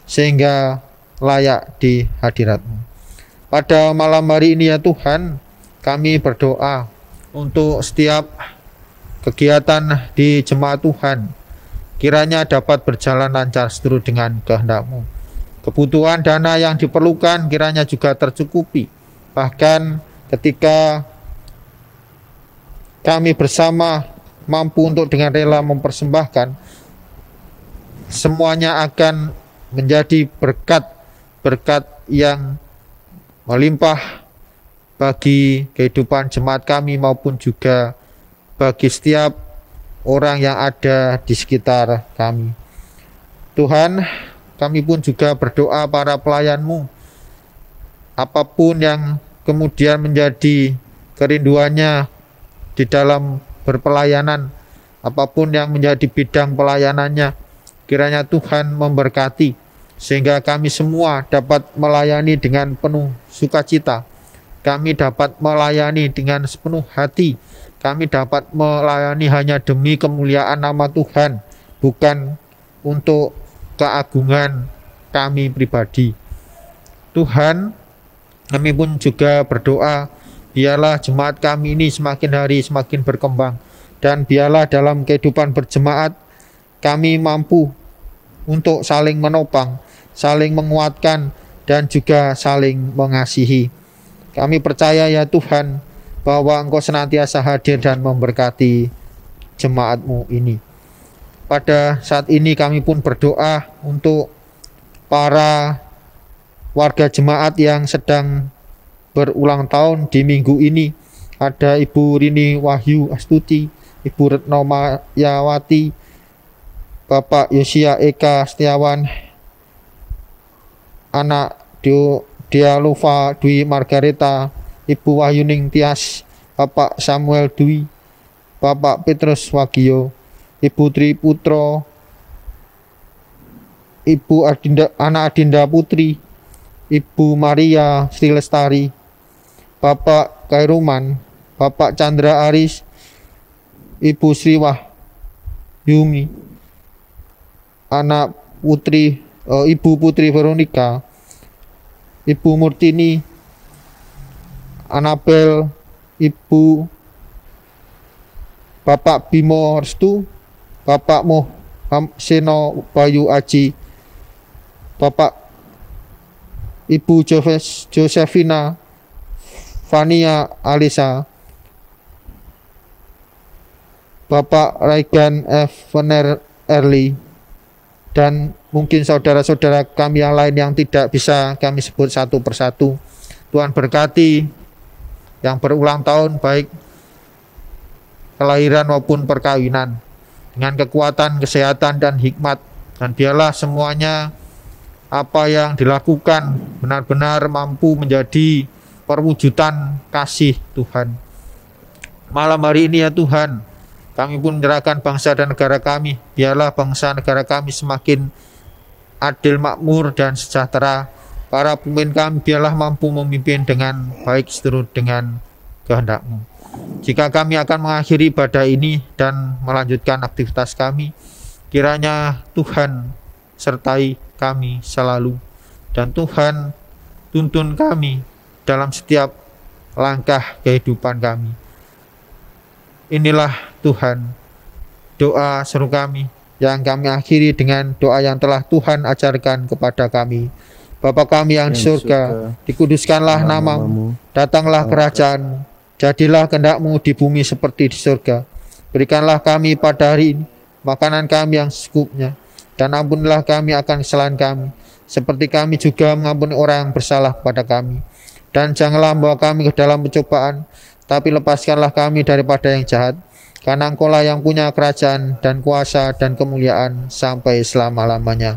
sehingga layak di hadirat-Mu. Pada malam hari ini ya Tuhan, kami berdoa untuk setiap kegiatan di jemaat Tuhan, kiranya dapat berjalan lancar seturut dengan kehendak-Mu. Kebutuhan dana yang diperlukan kiranya juga tercukupi. Bahkan ketika kami bersama mampu untuk dengan rela mempersembahkan, semuanya akan menjadi berkat yang melimpah bagi kehidupan jemaat kami maupun juga bagi setiap orang yang ada di sekitar kami. Tuhan, kami pun juga berdoa para pelayan-Mu, apapun yang kemudian menjadi kerinduannya di dalam berpelayanan, apapun yang menjadi bidang pelayanannya, kiranya Tuhan memberkati sehingga kami semua dapat melayani dengan penuh sukacita. Kami dapat melayani dengan sepenuh hati. Kami dapat melayani hanya demi kemuliaan nama Tuhan, bukan untuk keagungan kami pribadi. Tuhan, kami pun juga berdoa, biarlah jemaat kami ini semakin hari semakin berkembang, dan biarlah dalam kehidupan berjemaat kami mampu untuk saling menopang, saling menguatkan, dan juga saling mengasihi. Kami percaya ya Tuhan, bahwa Engkau senantiasa hadir dan memberkati jemaat-Mu ini. Pada saat ini kami pun berdoa untuk para warga jemaat yang sedang berulang tahun di minggu ini. Ada Ibu Rini Wahyu Astuti, Ibu Retno Mayawati, Bapak Yosia Eka Setiawan, anak Dialuva Dwi Margareta, Ibu Wahyuning Tias, Bapak Samuel Dwi, Bapak Petrus Wagio, Ibu Tri Putro, Ibu Ana Adinda Putri, Ibu Maria Sri Lestari, Bapak Kairuman, Bapak Chandra Aris, Ibu Sriwah Yumi, anak Putri Ibu Putri Veronica, Ibu Murtini, Anabel, Ibu Bapak Bimo Restu, Bapak Moh Seno Bayu Aji, Bapak Ibu Josephina Fania Alisa, Bapak Raigan F. Vener Erli, dan mungkin saudara-saudara kami yang lain yang tidak bisa kami sebut satu persatu. Tuhan berkati yang berulang tahun baik kelahiran maupun perkawinan dengan kekuatan, kesehatan, dan hikmat, dan biarlah semuanya apa yang dilakukan benar-benar mampu menjadi perwujudan kasih Tuhan. Malam hari ini ya Tuhan, kami pun menyerahkan bangsa dan negara kami. Biarlah bangsa negara kami semakin adil, makmur, dan sejahtera. Para pemimpin kami biarlah mampu memimpin dengan baik seturut dengan kehendak-Mu. Jika kami akan mengakhiri ibadah ini dan melanjutkan aktivitas kami, kiranya Tuhan sertai kami selalu, dan Tuhan tuntun kami dalam setiap langkah kehidupan kami. Inilah Tuhan doa seru kami yang kami akhiri dengan doa yang telah Tuhan ajarkan kepada kami. Bapa kami yang di surga, dikuduskanlah nama-Mu, datanglah kerajaan-Mu, jadilah kehendak-Mu di bumi seperti di surga. Berikanlah kami pada hari ini makanan kami yang secukupnya, dan ampunilah kami akan kesalahan kami, seperti kami juga mengampuni orang yang bersalah kepada kami. Dan janganlah membawa kami ke dalam pencobaan, tapi lepaskanlah kami daripada yang jahat, karena Engkau-lah yang punya kerajaan dan kuasa dan kemuliaan sampai selama-lamanya.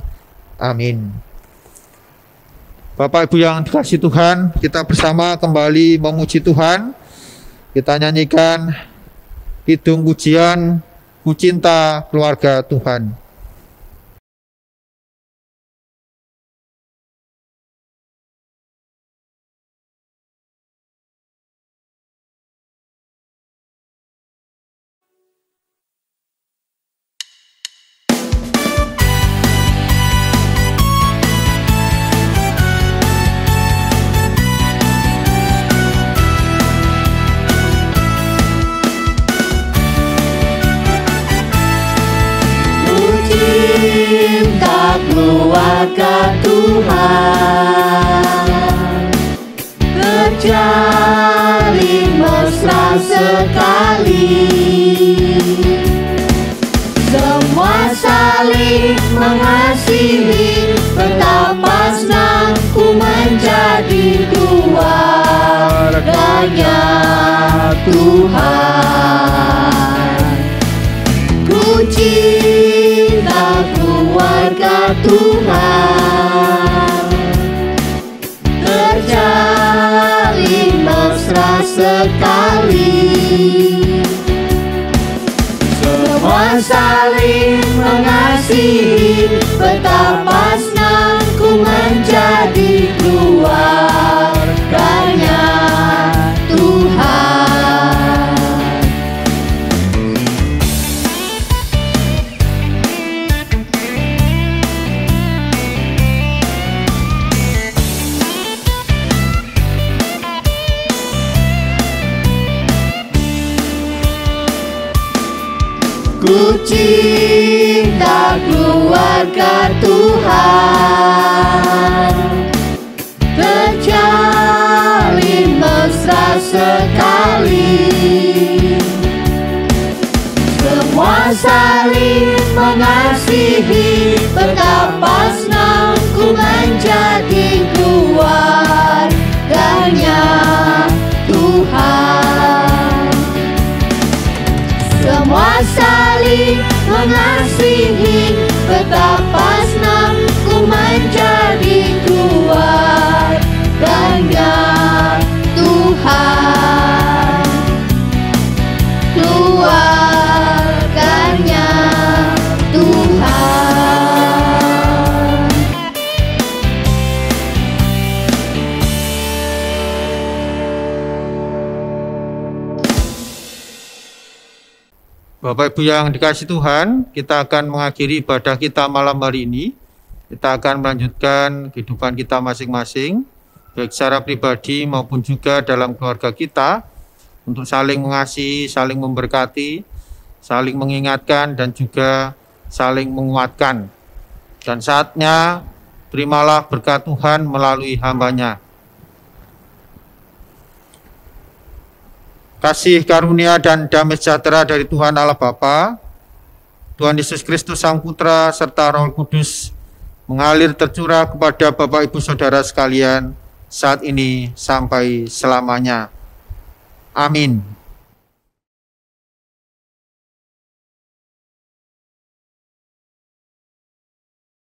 Amin. Bapak Ibu yang dikasihi Tuhan, kita bersama kembali memuji Tuhan. Kita nyanyikan kidung pujian Ku Cinta Keluarga Tuhan. Keluarga Tuhan terjalin mesra sekali, semua saling mengasihi, betapa senang ku menjadi keluarganya Tuhan. Ku cinta keluarga Tuhan, terjalin mesra sekali, semua saling mengasihi, betapa senang ku menjadi keluarganya Tuhan. Ku cinta keluarga Tuhan, terjalin mesra sekali, semua saling mengasihi, betapa senang ku menjadi keluarganya Tuhan. Semua Bapak Ibu yang dikasihi Tuhan, kita akan mengakhiri ibadah kita malam hari ini. Kita akan melanjutkan kehidupan kita masing-masing, baik secara pribadi maupun juga dalam keluarga kita, untuk saling mengasihi, saling memberkati, saling mengingatkan, dan juga saling menguatkan. Dan saatnya, terimalah berkat Tuhan melalui hamba-Nya. Kasih karunia dan damai sejahtera dari Tuhan Allah Bapa, Tuhan Yesus Kristus Sang Putra, serta Roh Kudus mengalir tercurah kepada Bapak Ibu Saudara sekalian saat ini sampai selamanya. Amin.